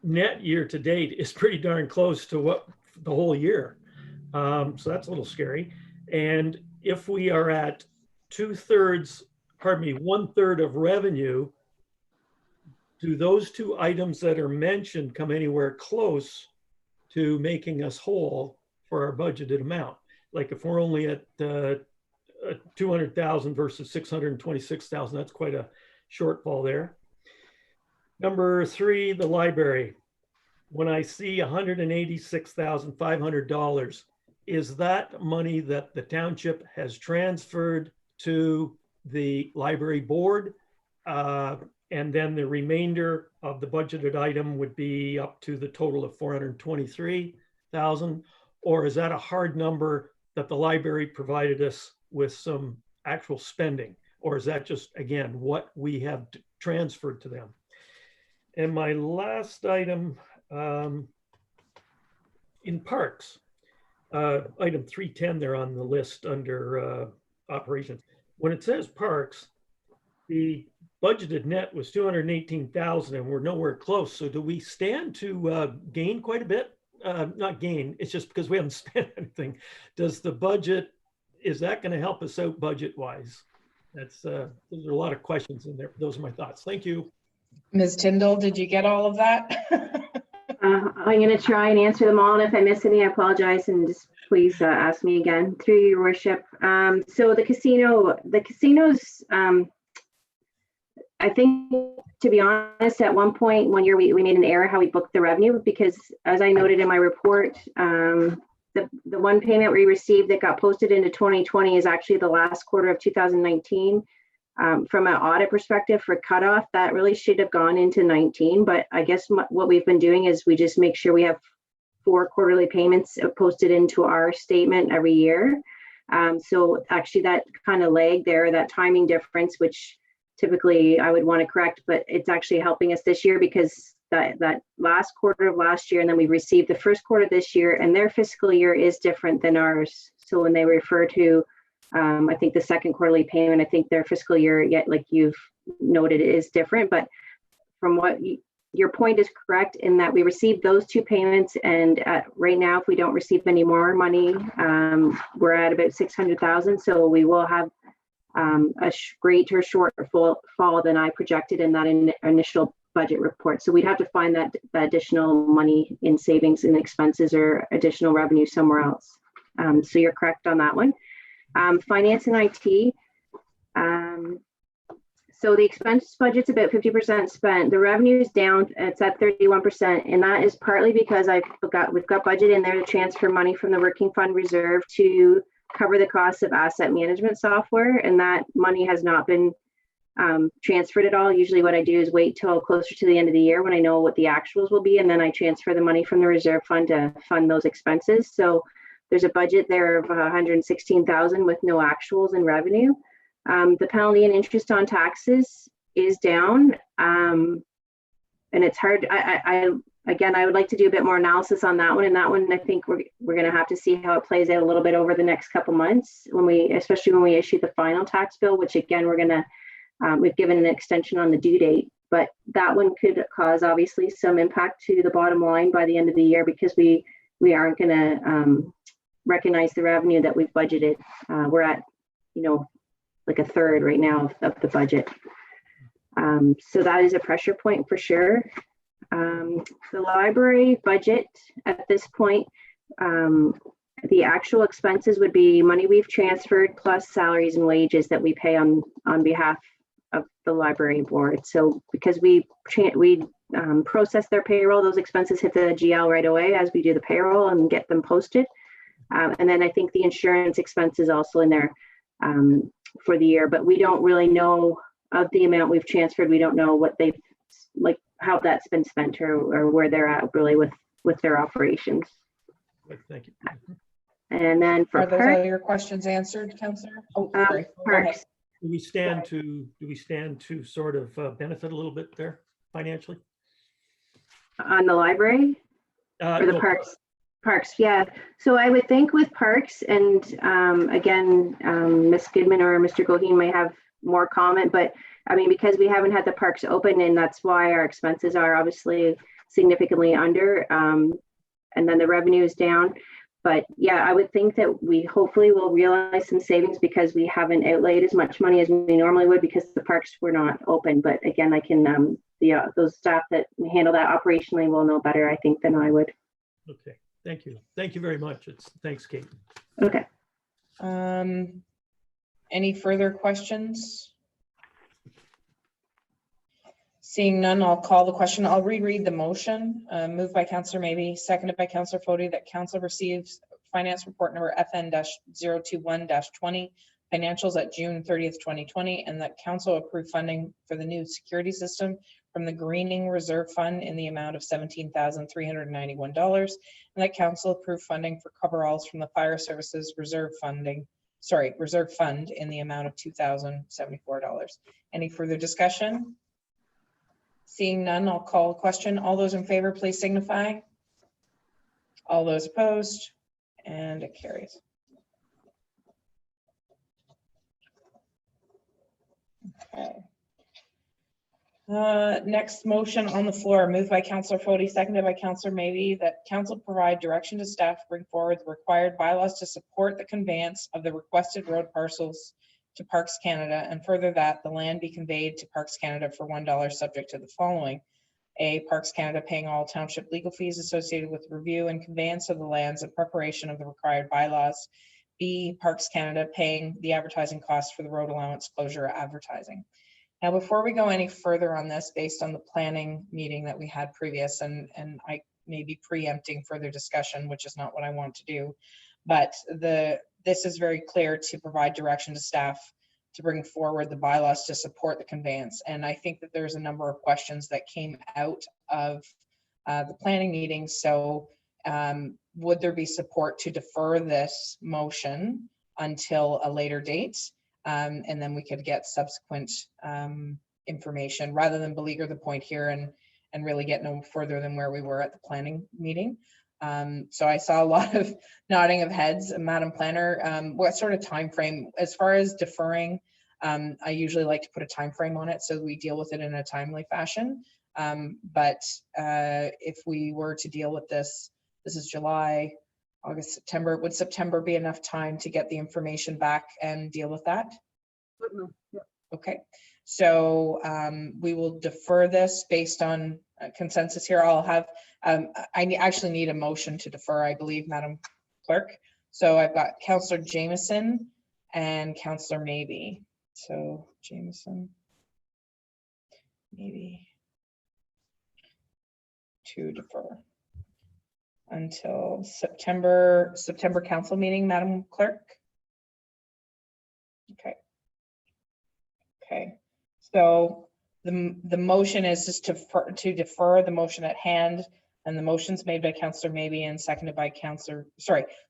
net year to date is pretty darn close to what the whole year. So that's a little scary. And if we are at 1/3 of revenue, do those two items that are mentioned come anywhere close to making us whole for our budgeted amount? Like if we're only at 200,000 versus 626,000, that's quite a shortfall there. Number 3, the library. When I see $186,500, is that money that the township has transferred to the library board? And then the remainder of the budgeted item would be up to the total of 423,000, or is that a hard number that the library provided us with some actual spending, or is that just, again, what we have transferred to them? And my last item, in parks, item 310 there on the list under operations. When it says parks, the budgeted net was 218,000 and we're nowhere close. So do we stand to gain quite a bit? Not gain, it's just because we haven't spent anything. Does the budget, is that going to help us out budget wise? That's those are a lot of questions in there. Those are my thoughts. Thank you. Ms. Tyndall, did you get all of that? I'm going to try and answer them all. And if I miss any, I apologize, and just please ask me again, through your worship. So the casinos, I think, to be honest, at one point, one year, we made an error how we booked the revenue, because as I noted in my report, the one payment we received that got posted into 2020 is actually the last quarter of 2019. From an audit perspective for cutoff, that really should have gone into 19. But I guess what we've been doing is we just make sure we have 4 quarterly payments posted into our statement every year. So actually that kind of lag there, that timing difference, which typically I would want to correct, but it's actually helping us this year because that last quarter of last year, and then we received the first quarter this year, and their fiscal year is different than ours. So when they refer to I think the second quarterly payment, I think their fiscal year, yet like you've noted, is different. But from what your point is correct in that we received those 2 payments, and right now, if we don't receive any more money, we're at about 600,000. So we will have a greater shortfall than I projected in that initial budget report. So we'd have to find that additional money in savings and expenses or additional revenue somewhere else. So you're correct on that one. Finance and IT. So the expense budget's about 50% spent. The revenue is down, it's at 31%. And that is partly because we've got budget in there to transfer money from the working fund reserve to cover the cost of asset management software. And that money has not been transferred at all. Usually what I do is wait till closer to the end of the year when I know what the actuals will be. And then I transfer the money from the reserve fund to fund those expenses. So there's a budget there of 116,000 with no actuals in revenue. The penalty and interest on taxes is down, and it's hard. Again, I would like to do a bit more analysis on that one. And that one, I think we're going to have to see how it plays out a little bit over the next couple months especially when we issue the final tax bill, which again we've given an extension on the due date. But that one could cause obviously some impact to the bottom line by the end of the year because we aren't going to recognize the revenue that we've budgeted. We're at, like a third right now of the budget. So that is a pressure point for sure. The library budget at this point, the actual expenses would be money we've transferred plus salaries and wages that we pay on behalf of the library board. So because we process their payroll, those expenses hit the GL right away as we do the payroll and get them posted. And then I think the insurance expense is also in there for the year, but we don't really know of the amount we've transferred. We don't know what they've, like how that's been spent or where they're at really with their operations. Thank you. And then for Are those all parks, your questions answered, Councillor? Oh, sorry. Go ahead. parks, Do we stand to sort of benefit a little bit there financially? on the library or the No, parks? Parks, yeah. So I would think with parks, and again, Ms. Goodman or Mr. Goheen may have more comment, but I mean, because we haven't had the parks open, and that's why our expenses are obviously significantly under, and then the revenue is down. But yeah, I would think that we hopefully will realize some savings because we haven't outlaid as much money as we normally would because the parks were not open. But again, I can, those staff that handle that operationally will know better, I think, than I would. okay, thank you. Thank you very much. Thanks, Kate. Okay. Any further questions? Seeing none, I'll call the question. I'll reread the motion. Moved by Councillor Maybe, seconded by Councillor Foti, that Council receives finance report number FN-021-20 financials at June 30th, 2020, and that Council approve funding for the new security system from the Greening Reserve Fund in the amount of $17,391, and that Council approve funding for coveralls from the Fire Services Reserve Fund in the amount of $2,074. Any further discussion? Seeing none, I'll call a question. All those in favor, please signify. All those opposed, and it carries. Okay. Next motion on the floor, moved by Councillor Foti, seconded by Councillor Maybe, that Council provide direction to staff to bring forward the required bylaws to support the conveyance of the requested road parcels to Parks Canada, and further that the land be conveyed to Parks Canada for $1 subject to the following. A, Parks Canada paying all township legal fees associated with review and conveyance of the lands and preparation of the required bylaws. B, Parks Canada paying the advertising costs for the road allowance closure advertising. Now, before we go any further on this, based on the planning meeting that we had previous, and I may be preempting further discussion, which is not what I want to do, but this is very clear to provide direction to staff to bring forward the bylaws to support the conveyance. And I think that there's a number of questions that came out of the planning meeting. So would there be support to defer this motion until a later date? And then we could get subsequent information rather than beleaguer the point here and really get no further than where we were at the planning meeting. So I saw a lot of nodding of heads. Madam Planner, what sort of time frame, as far as deferring, I usually like to put a time frame on it so we deal with it in a timely fashion. But if we were to deal with this is July, August, September. Would September be enough time to get the information back and deal with that? Yeah. Okay, so we will defer this based on consensus here. I'll have, I actually need a motion to defer, I believe, Madam Clerk. So I've got Councillor Jameson and Councillor Maybe. So Jameson, Maybe to defer until September council meeting, Madam Clerk. Okay. Okay. So the motion is just to defer the motion at hand, and the motion's made by Councillor Maybe and seconded by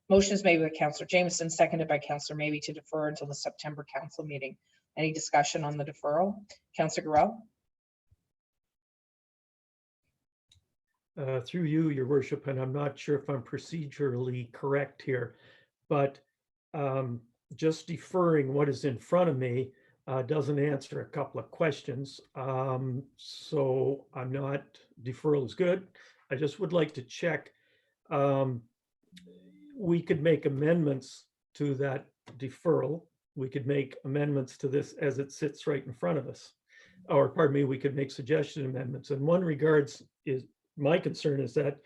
motion's made by Councillor Jameson, seconded by Councillor Maybe to defer until the September council meeting. Any discussion on the deferral? Councillor Garrell? Through you, Your Worship, and I'm not sure if I'm procedurally correct here, but just deferring what is in front of me doesn't answer a couple of questions. So I'm not, deferral is good. I just would like to check. We could make amendments to that deferral. We could make amendments to this as it sits right in front of us. Or pardon me, we could make suggestion amendments. And one regards is, my concern is that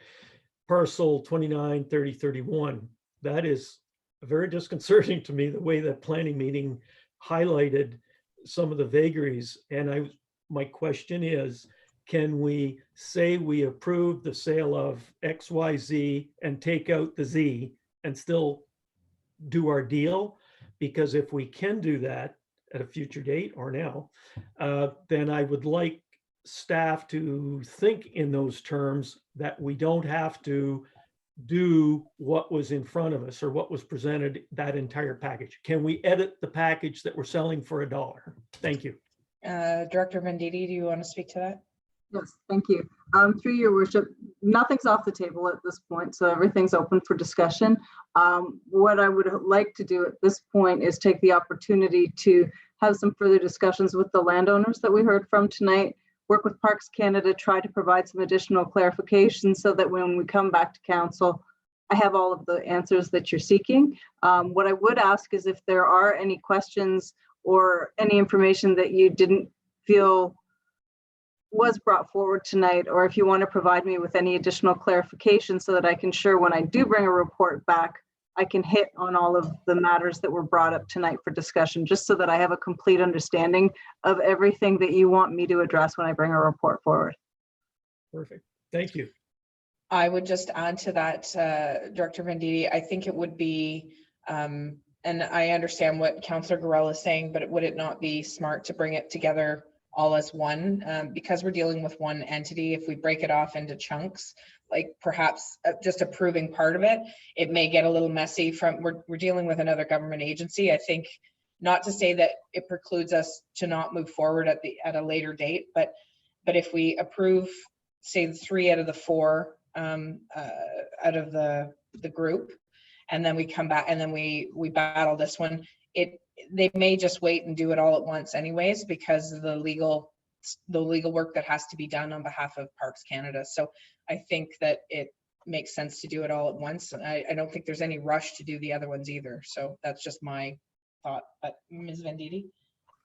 parcel 29, 30, 31, that is very disconcerting to me, the way that planning meeting highlighted some of the vagaries. And my question is, can we say we approve the sale of XYZ and take out the Z and still do our deal? Because if we can do that at a future date or now, then I would like staff to think in those terms, that we don't have to do what was in front of us or what was presented, that entire package? Can we edit the package that we're selling for $1? Thank you. Director Venditti, do you want to speak to that? Yes, thank you. Through your worship, nothing's off the table at this point, so everything's open for discussion. What I would like to do at this point is take the opportunity to have some further discussions with the landowners that we heard from tonight, work with Parks Canada, try to provide some additional clarification so that when we come back to council, I have all of the answers that you're seeking. What I would ask is if there are any questions or any information that you didn't feel was brought forward tonight, or if you want to provide me with any additional clarification so that I can ensure when I do bring a report back, I can hit on all of the matters that were brought up tonight for discussion, just so that I have a complete understanding of everything that you want me to address when I bring a report forward. Perfect. Thank you. I would just add to that, Director Venditti, I think it would be, and I understand what Councillor Gorell is saying, but would it not be smart to bring it together all as one, because we're dealing with one entity? If we break it off into chunks, like perhaps just approving part of it, it may get a little messy. From we're dealing with another government agency. I think, not to say that it precludes us to not move forward at a later date, but if we approve, say, 3 out of the 4 out of the group, and then we come back and then we battle this one, they may just wait and do it all at once anyways, because of the legal work that has to be done on behalf of Parks Canada. So I think that it makes sense to do it all at once. And I don't think there's any rush to do the other ones either. So that's just my thought. But Ms. Venditti?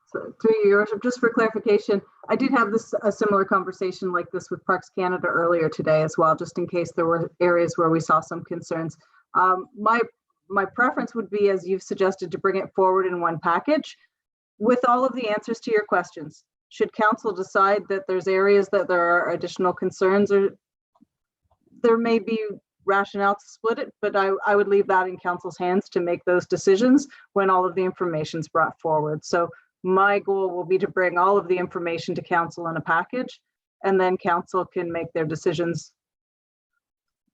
So, through you, Your Worship, just for clarification, I did have a similar conversation like this with Parks Canada earlier today as well, just in case there were areas where we saw some concerns. My preference would be, as you've suggested, to bring it forward in one package with all of the answers to your questions. Should council decide that there's areas that there are additional concerns, or there may be rationale to split it, but I would leave that in council's hands to make those decisions when all of the information is brought forward. So my goal will be to bring all of the information to council in a package, and then council can make their decisions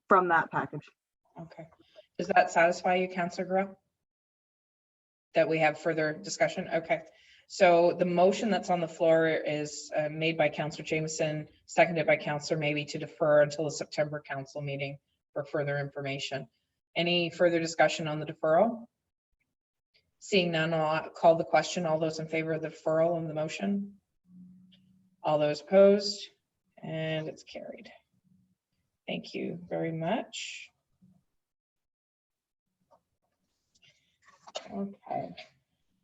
from that package. Okay. Does that satisfy you, Councillor Grill? That we have further discussion? Okay. So the motion that's on the floor is made by Councillor Jameson, seconded by Councillor Maybe, to defer until the September council meeting for further information. Any further discussion on the deferral? Seeing none, I'll call the question. All those in favor of the deferral on the motion? All those opposed? And it's carried. Thank you very much. Okay.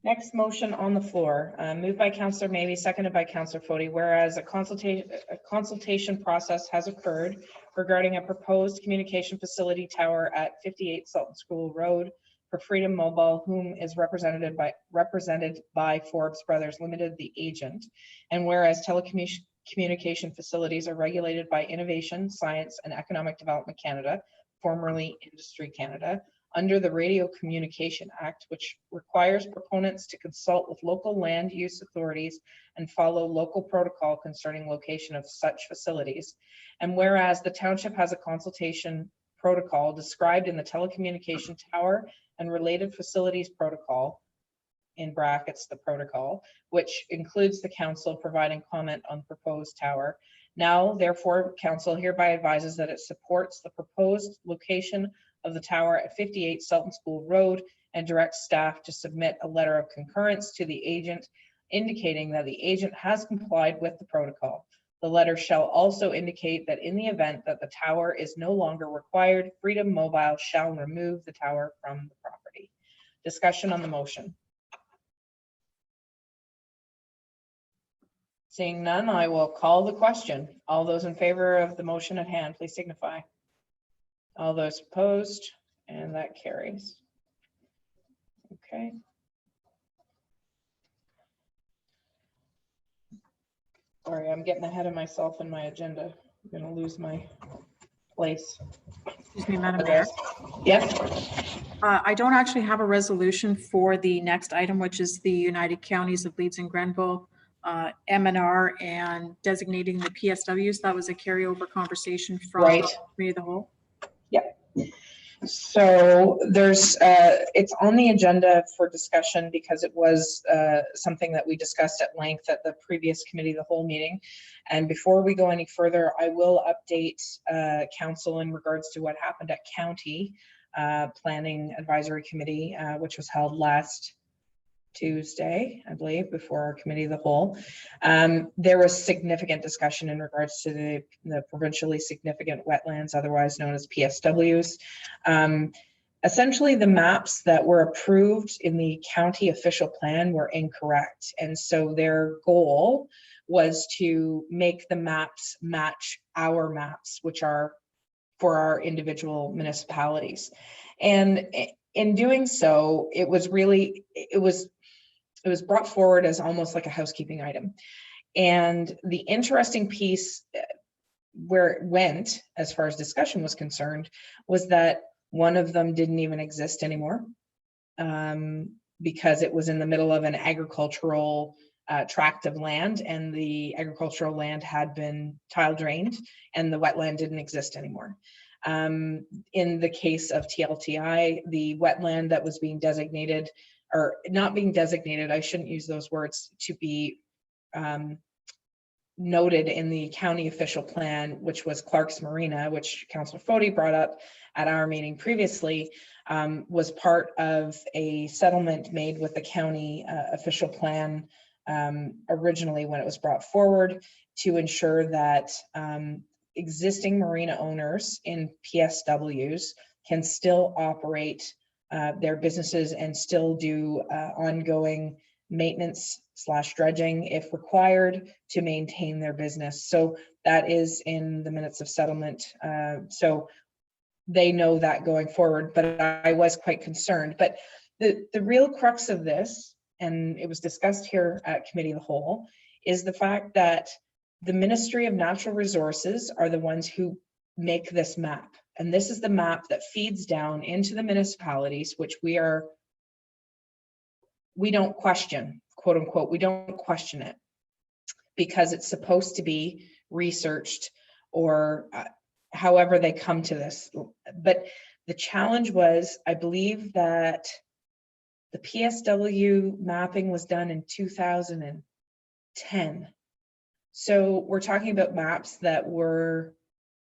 Next motion on the floor, moved by Councillor Maybe, seconded by Councillor Foti. Whereas a consultation process has occurred regarding a proposed communication facility tower at 58 Sultan School Road for Freedom Mobile, whom is represented by Forbes Brothers Limited, the agent. And whereas telecommunication facilities are regulated by Innovation, Science and Economic Development Canada, formerly Industry Canada, under the Radio Communication Act, which requires proponents to consult with local land use authorities and follow local protocol concerning location of such facilities. And whereas the township has a consultation protocol described in the telecommunication tower and related facilities protocol, in brackets the protocol, which includes the council providing comment on proposed tower. Now, therefore, council hereby advises that it supports the proposed location of the tower at 58 Sultan School Road and directs staff to submit a letter of concurrence to the agent indicating that the agent has complied with the protocol. The letter shall also indicate that in the event that the tower is no longer required, Freedom Mobile shall remove the tower from the property. Discussion on the motion. Seeing none, I will call the question. All those in favor of the motion at hand, please signify. All those opposed, and that carries. Okay. Sorry, I'm getting ahead of myself in my agenda. I'm going to lose my place. Excuse me, Madam Mayor. Yes. I don't actually have a resolution for the next item, which is the United Counties of Leeds and Grenville M&R and designating the PSWs. That was a carryover conversation from right. Committee of the Whole. Yep. So there's, it's on the agenda for discussion because it was something that we discussed at length at the previous committee of the whole meeting. And before we go any further, I will update council in regards to what happened at county planning advisory committee, which was held last Tuesday, I believe, before our committee of the whole. There was significant discussion in regards to the provincially significant wetlands, otherwise known as PSWs. Essentially, the maps that were approved in the county official plan were incorrect. And so their goal was to make the maps match our maps, which are for our individual municipalities. And in doing so, it was brought forward as almost like a housekeeping item. And the interesting piece where it went, as far as discussion was concerned, was that one of them didn't even exist anymore because it was in the middle of an agricultural tract of land, and the agricultural land had been tile drained and the wetland didn't exist anymore. In the case of TLTI, the wetland that was being designated, or not being designated, I shouldn't use those words, to be noted in the county official plan, which was Clark's Marina, which Councillor Foti brought up at our meeting previously, was part of a settlement made with the county official plan originally when it was brought forward, to ensure that existing marina owners in PSWs can still operate their businesses and still do ongoing maintenance / dredging if required to maintain their business. So that is in the minutes of settlement. So they know that going forward, but I was quite concerned. But the real crux of this, and it was discussed here at Committee of the Whole, is the fact that the Ministry of Natural Resources are the ones who make this map. And this is the map that feeds down into the municipalities, which we don't question, quote unquote, we don't question it because it's supposed to be researched or however they come to this. But the challenge was, I believe that the PSW mapping was done in 2010. So we're talking about maps that were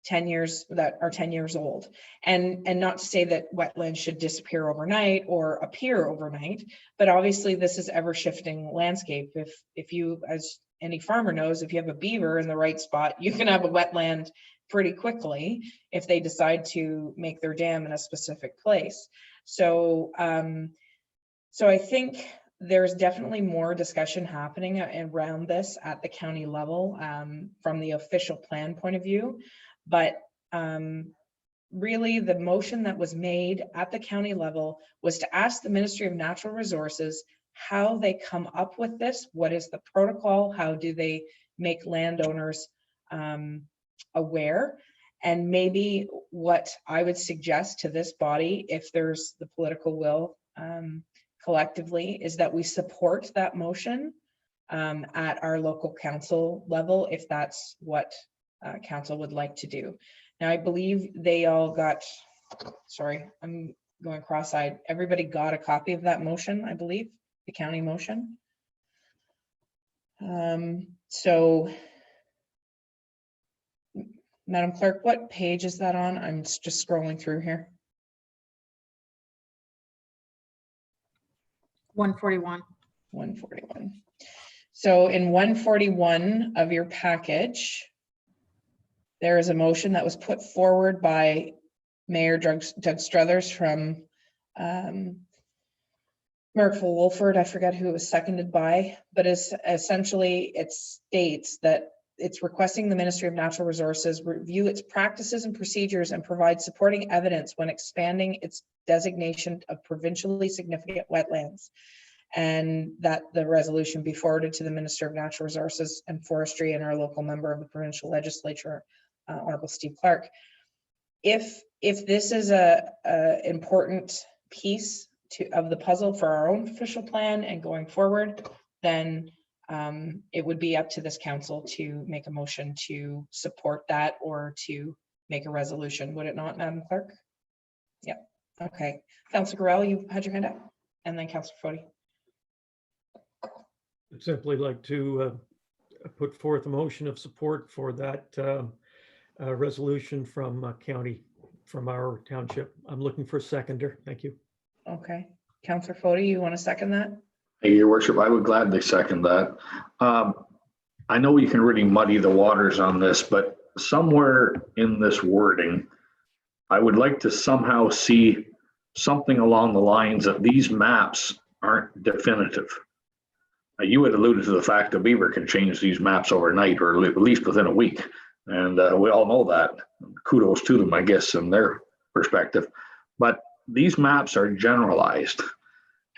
10 years, that are 10 years old. And not to say that wetlands should disappear overnight or appear overnight, but obviously this is ever shifting landscape. If you, as any farmer knows, if you have a beaver in the right spot, you can have a wetland pretty quickly if they decide to make their dam in a specific place. So, so I think there's definitely more discussion happening around this at the county level from the official plan point of view. But really the motion that was made at the county level was to ask the Ministry of Natural Resources how they come up with this. What is the protocol? How do they make landowners aware? And maybe what I would suggest to this body, if there's the political will collectively, is that we support that motion at our local council level, if that's what council would like to do. Now, I believe they all got, sorry, I'm going cross-eyed. Everybody got a copy of that motion, I believe, the county motion. So, Madam Clerk, what page is that on? I'm just scrolling through here. 141. 141. So in 141 of your package, there is a motion that was put forward by Mayor Doug Struthers from Merrickville Wolford. I forget who it was seconded by, but essentially it states that it's requesting the Ministry of Natural Resources review its practices and procedures and provide supporting evidence when expanding its designation of provincially significant wetlands, and that the resolution be forwarded to the Minister of Natural Resources and Forestry and our local member of the provincial legislature, Honorable Steve Clark. If this is a important piece of the puzzle for our own official plan and going forward, then it would be up to this council to make a motion to support that or to make a resolution. Would it not, Madam Clerk? Yep. Okay. Councillor Gorell, you had your hand up, and then Councillor Fody. I'd simply like to put forth a motion of support for that resolution from our township. I'm looking for a seconder. Thank you. Okay. Councillor Fody, you want to second that? Hey, Your Worship, I would gladly second that. I know you can really muddy the waters on this, but somewhere in this wording, I would like to somehow see something along the lines that these maps aren't definitive. You had alluded to the fact that Beaver can change these maps overnight, or at least within a week. And we all know that. Kudos to them, I guess, in their perspective. But these maps are generalized.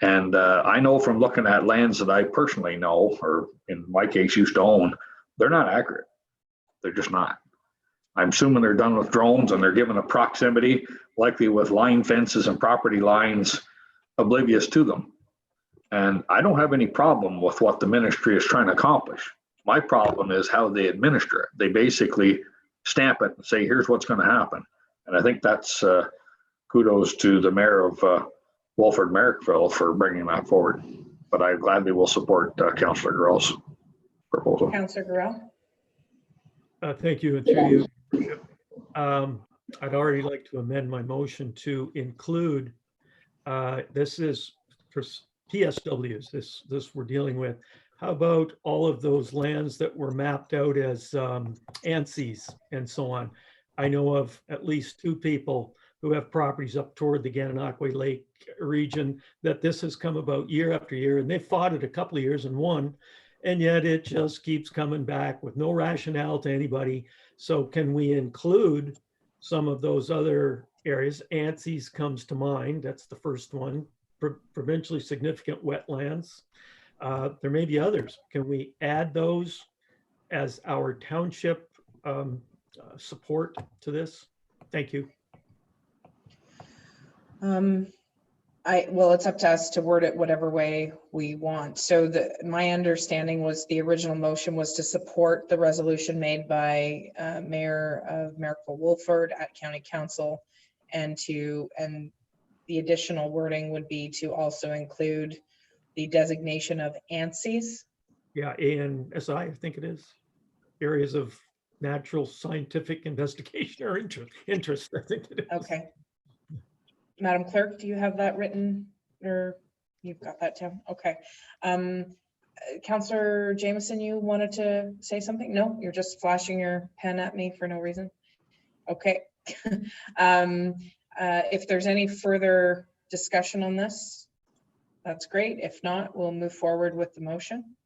And I know from looking at lands that I personally know, or in my case used to own, they're not accurate. They're just not. I'm assuming they're done with drones and they're given a proximity, likely with line fences and property lines oblivious to them. And I don't have any problem with what the ministry is trying to accomplish. My problem is how they administer it. They basically stamp it and say, here's what's going to happen. And I think that's kudos to the mayor of Wolford Merrickville for bringing that forward. But I gladly will support Councillor Gorell's proposal. Councillor Gorell. Thank you. And through you, I'd already like to amend my motion to include, this is for PSWs, this we're dealing with. How about all of those lands that were mapped out as ANSIs and so on? I know of at least 2 people who have properties up toward the Gananoque Lake region that this has come about year after year, and they fought it a couple of years and won, and yet it just keeps coming back with no rationale to anybody. So can we include some of those other areas? ANSIs comes to mind. That's the first one. Provincially significant wetlands. There may be others. Can we add those as our township support to this? Thank you. Well, it's up to us to word it whatever way we want. So my understanding was the original motion was to support the resolution made by Mayor of Merrickville-Wolford at County Council, and the additional wording would be to also include the designation of ANSIs. Yeah, ANSI, I think it is. Areas of natural scientific investigation or interest, I think it is. Okay. Madam Clerk, do you have that written, or you've got that, Tim? Okay. Councillor Jameson, you wanted to say something? No, you're just flashing your pen at me for no reason. Okay. If there's any further discussion on this, that's great. If not, we'll move forward with the motion.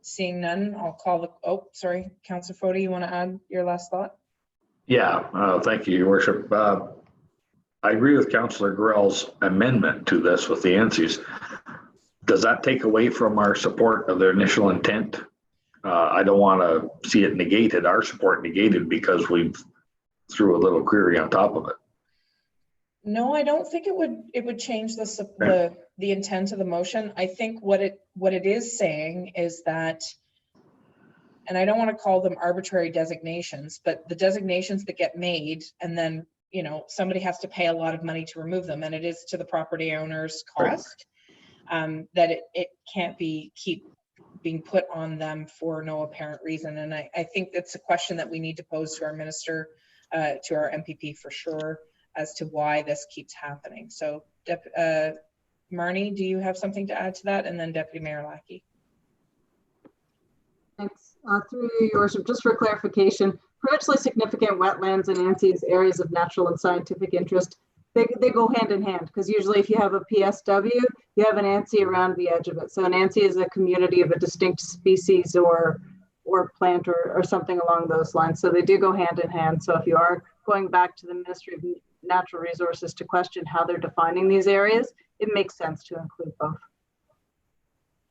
Seeing none, I'll call the, oh, sorry, Councillor Fody, you want to add your last thought? Yeah, thank you, Your Worship. I agree with Councillor Gorell's amendment to this with the ANSIs. Does that take away from our support of their initial intent? I don't want to see it negated, our support negated, because we've threw a little query on top of it. No, I don't think it would change the intent of the motion. I think what it is saying is that, and I don't want to call them arbitrary designations, but the designations that get made, and then, you know, somebody has to pay a lot of money to remove them, and it is to the property owner's cost, that it can't keep being put on them for no apparent reason. And I think that's a question that we need to pose to our minister, to our MPP for sure, as to why this keeps happening. So Marnie, do you have something to add to that? And then Deputy Mayor Lackey. Thanks. Through you, Your Worship, just for clarification, provincially significant wetlands and ANSIs, areas of natural and scientific interest, they go hand in hand, because usually if you have a PSW, you have an ANSI around the edge of it. So an ANSI is a community of a distinct species or plant or something along those lines. So they do go hand in hand. So if you are going back to the Ministry of Natural Resources to question how they're defining these areas, it makes sense to include both.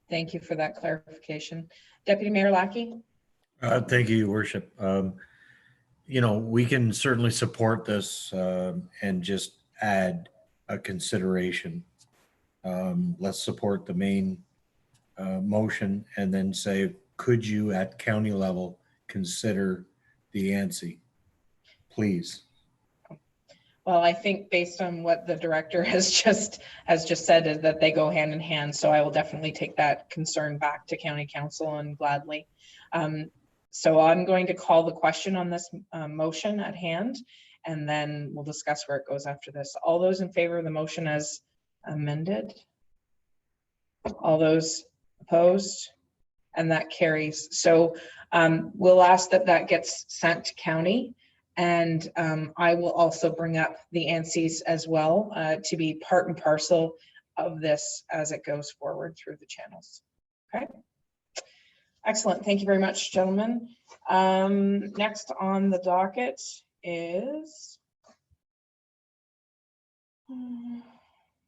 Thank you for that clarification. Deputy Mayor Lackey. Thank you, Your Worship. You know, we can certainly support this and just add a consideration. Let's support the main motion and then say, could you at county level consider the ANSI, please? Well, I think based on what the director has just said is that they go hand in hand. So I will definitely take that concern back to County Council and gladly. So I'm going to call the question on this motion at hand, and then we'll discuss where it goes after this. All those in favor of the motion as amended? All those opposed? And that carries. So we'll ask that that gets sent to county. And I will also bring up the ANSIs as well to be part and parcel of this as it goes forward through the channels. Okay. Excellent. Thank you very much, gentlemen. Next on the docket is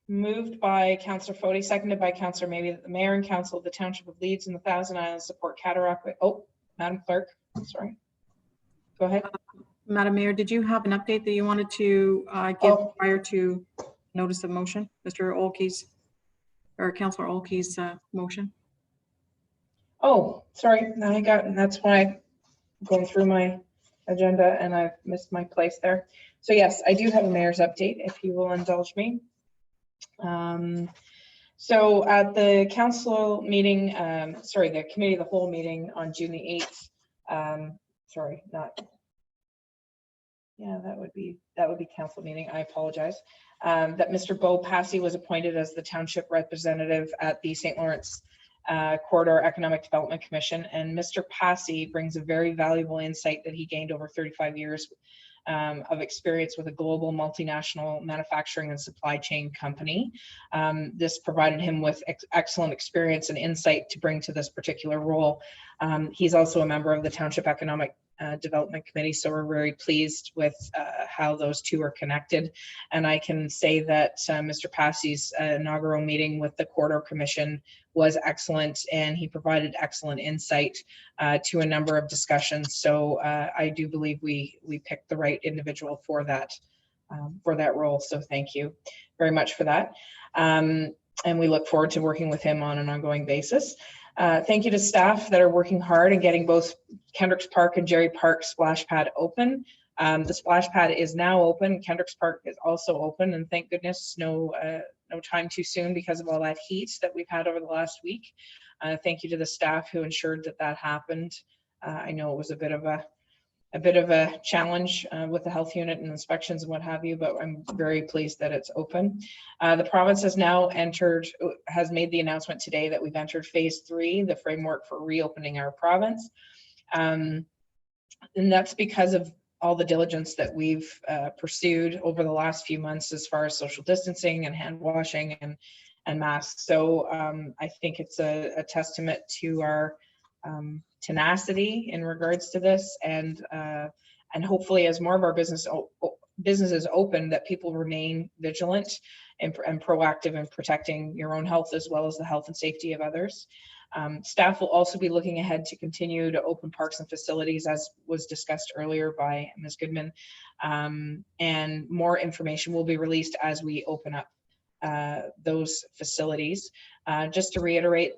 moved by Councillor Fody, seconded by Councillor Maybe, that the Mayor and Council of the Township of Leeds and the Thousand Islands support cataract. Oh, Madam Clerk, sorry. Go ahead. Madam Mayor, did you have an update that you wanted to give prior to notice of motion, Mr. Olkey's or Councillor Olkey's motion? Oh, sorry. That's why I'm going through my agenda and I've missed my place there. So yes, I do have a mayor's update if you will indulge me. So at the council meeting, the committee of the whole meeting on June the 8th, that would be council meeting. I apologize. That Mr. Bo Passy was appointed as the township representative at the St. Lawrence Corridor Economic Development Commission, and Mr. Passy brings a very valuable insight that he gained over 35 years of experience with a global multinational manufacturing and supply chain company. This provided him with excellent experience and insight to bring to this particular role. He's also a member of the Township Economic Development Committee, so we're very pleased with how those two are connected. And I can say that Mr. Passy's inaugural meeting with the Corridor Commission was excellent, and he provided excellent insight to a number of discussions. So I do believe we picked the right individual for that role. So thank you very much for that. And we look forward to working with him on an ongoing basis. Thank you to staff that are working hard and getting both Kendricks Park and Jerry Park splash pad open. The splash pad is now open. Kendricks Park is also open, and thank goodness no time too soon because of all that heat that we've had over the last week. Thank you to the staff who ensured that that happened. I know it was a bit of a challenge with the health unit and inspections and what have you, but I'm very pleased that it's open. The province has made the announcement today that we've entered phase 3, the framework for reopening our province. And that's because of all the diligence that we've pursued over the last few months as far as social distancing and hand washing and masks. So I think it's a testament to our tenacity in regards to this, and hopefully as more of our businesses open, that people remain vigilant and proactive in protecting your own health as well as the health and safety of others. Staff will also be looking ahead to continue to open parks and facilities, as was discussed earlier by Ms. Goodman, and more information will be released as we open up those facilities. Just to reiterate,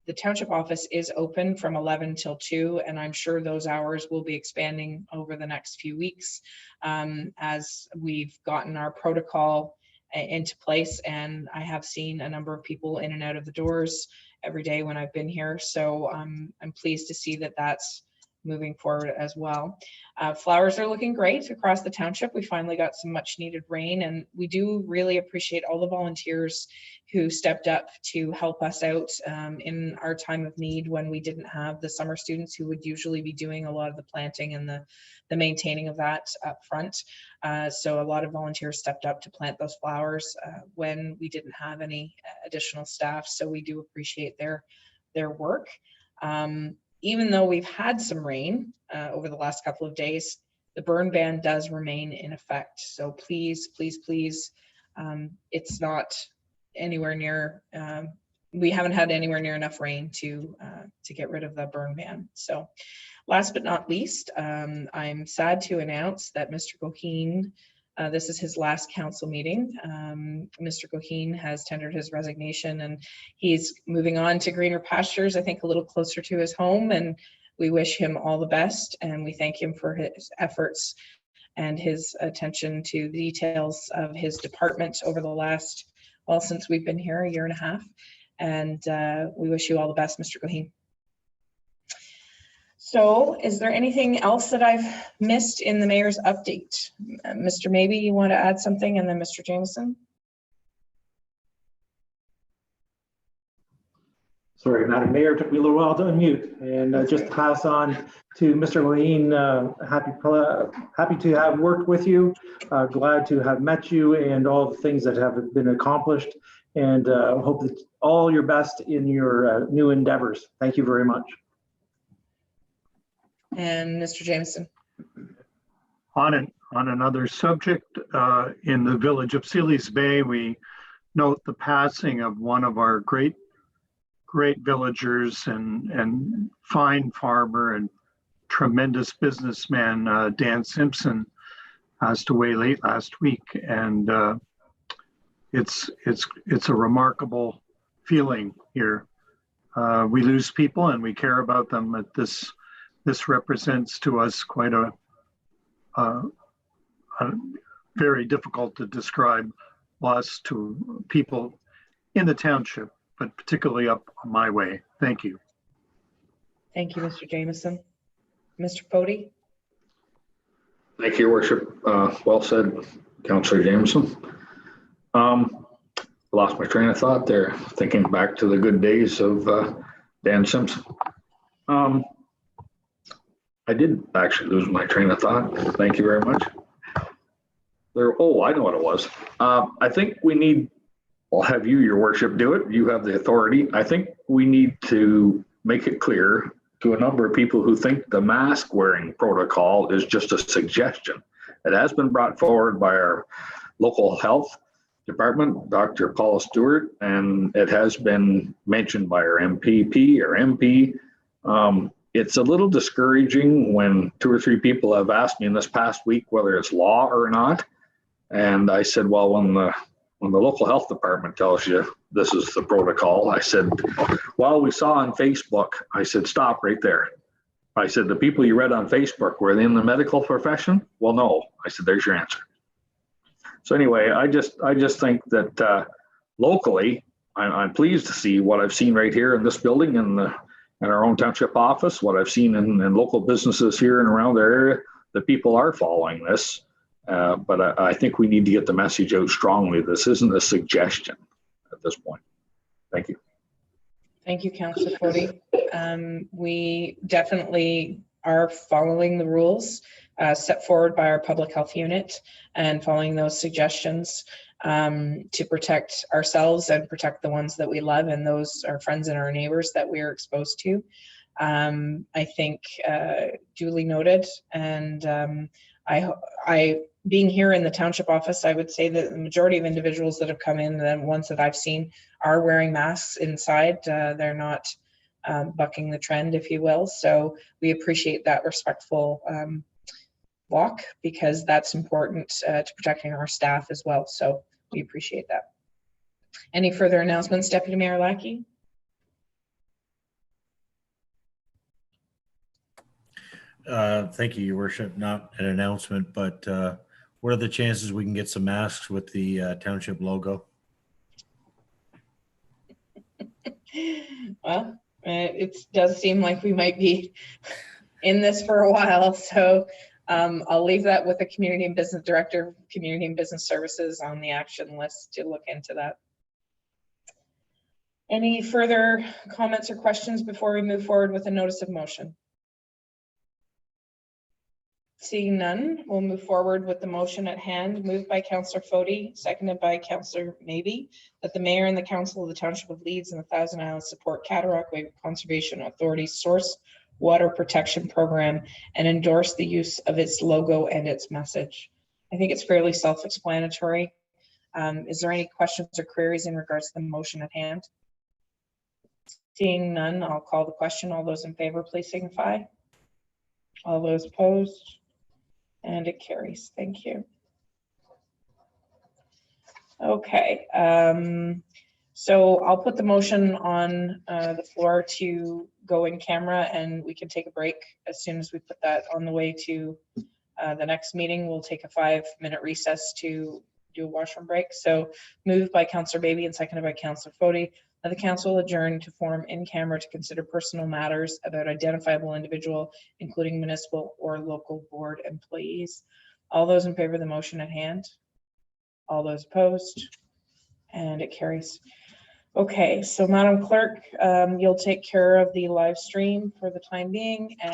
the township office is open from 11 till 2, and I'm sure those hours will be expanding over the next few weeks as we've gotten our protocol into place, and I have seen a number of people in and out of the doors every day when I've been here. So I'm pleased to see that that's moving forward as well. Flowers are looking great across the township. We finally got some much needed rain, and we do really appreciate all the volunteers who stepped up to help us out in our time of need when we didn't have the summer students who would usually be doing a lot of the planting and the maintaining of that up front. So a lot of volunteers stepped up to plant those flowers when we didn't have any additional staff. So we do appreciate their work. Even though we've had some rain over the last couple of days, the burn ban does remain in effect. So please, please, please, it's not anywhere near, we haven't had anywhere near enough rain to get rid of the burn ban. So last but not least, I'm sad to announce that Mr. Goheen, this is his last council meeting. Mr. Goheen has tendered his resignation, and he's moving on to greener pastures, I think a little closer to his home, and we wish him all the best, and we thank him for his efforts and his attention to the details of his department over the last, well, since we've been here, a year and a half. And we wish you all the best, Mr. Goheen. So is there anything else that I've missed in the mayor's update? Mr. Maybe you want to add something, and then Mr. Jameson? Sorry, Madam Mayor, it took me a little while to unmute, and just to pass on to Mr. Lane, happy to have worked with you, glad to have met you and all the things that have been accomplished, and hope that all your best in your new endeavors. Thank you very much. And Mr. Jameson. On another subject, in the village of Sealy's Bay, we note the passing of one of our great villagers and fine farmer and tremendous businessman, Dan Simpson, passed away late last week, and it's a remarkable feeling here. We lose people and we care about them, but this represents to us quite a very difficult to describe loss to people in the township, but particularly up my way. Thank you. Thank you, Mr. Jameson. Mr. Fody? Thank you, Your Worship. Well said, Councillor Jameson. Lost my train of thought there, thinking back to the good days of Dan Simpson. I did actually lose my train of thought. Thank you very much. I know what it was. I think we need, I'll have you, Your Worship, do it. You have the authority. I think we need to make it clear to a number of people who think the mask wearing protocol is just a suggestion. It has been brought forward by our local health department, Dr. Paula Stewart, and it has been mentioned by our MPP or MP. It's a little discouraging when 2 or 3 people have asked me in this past week whether it's law or not. And I said, well, when the local health department tells you this is the protocol, I said, well, we saw on Facebook, I said, stop right there. I said, the people you read on Facebook, were they in the medical profession? Well, no. I said, there's your answer. So anyway, I just think that locally, I'm pleased to see what I've seen right here in this building and in our own township office, what I've seen in local businesses here and around their area, that people are following this. But I think we need to get the message out strongly. This isn't a suggestion at this point. Thank you. Thank you, Councillor Fody. We definitely are following the rules set forward by our public health unit and following those suggestions to protect ourselves and protect the ones that we love and those our friends and our neighbors that we are exposed to. I think duly noted, and I being here in the township office, I would say that the majority of individuals that have come in, the ones that I've seen, are wearing masks inside. They're not bucking the trend, if you will. So we appreciate that respectful walk, because that's important to protecting our staff as well. So we appreciate that. Any further announcements, Deputy Mayor Lackey? Thank you, Your Worship. Not an announcement, but what are the chances we can get some masks with the township logo? Well, it does seem like we might be in this for a while, so I'll leave that with the Community and Business Director, Community and Business Services on the action list to look into that. Any further comments or questions before we move forward with a notice of motion? Seeing none, we'll move forward with the motion at hand, moved by Councillor Fody, seconded by Councillor Maybe, that the Mayor and the Council of the Township of Leeds and the Thousand Islands support Cataract Wave Conservation Authority's Source Water Protection Program and endorse the use of its logo and its message. I think it's fairly self-explanatory. Is there any questions or queries in regards to the motion at hand? Seeing none, I'll call the question. All those in favor, please signify. All those opposed? And it carries. Thank you. Okay, so I'll put the motion on the floor to go in camera, and we can take a break as soon as we put that on the way to The next meeting, we'll take a 5-minute recess to do a washroom break. So moved by Councillor Baby and seconded by Councillor Foti, that the council adjourn to form in camera to consider personal matters about identifiable individual, including municipal or local board employees. All those in favor of the motion at hand? All those opposed? And it carries. Okay, so Madam Clerk, you'll take care of the live stream for the time being, and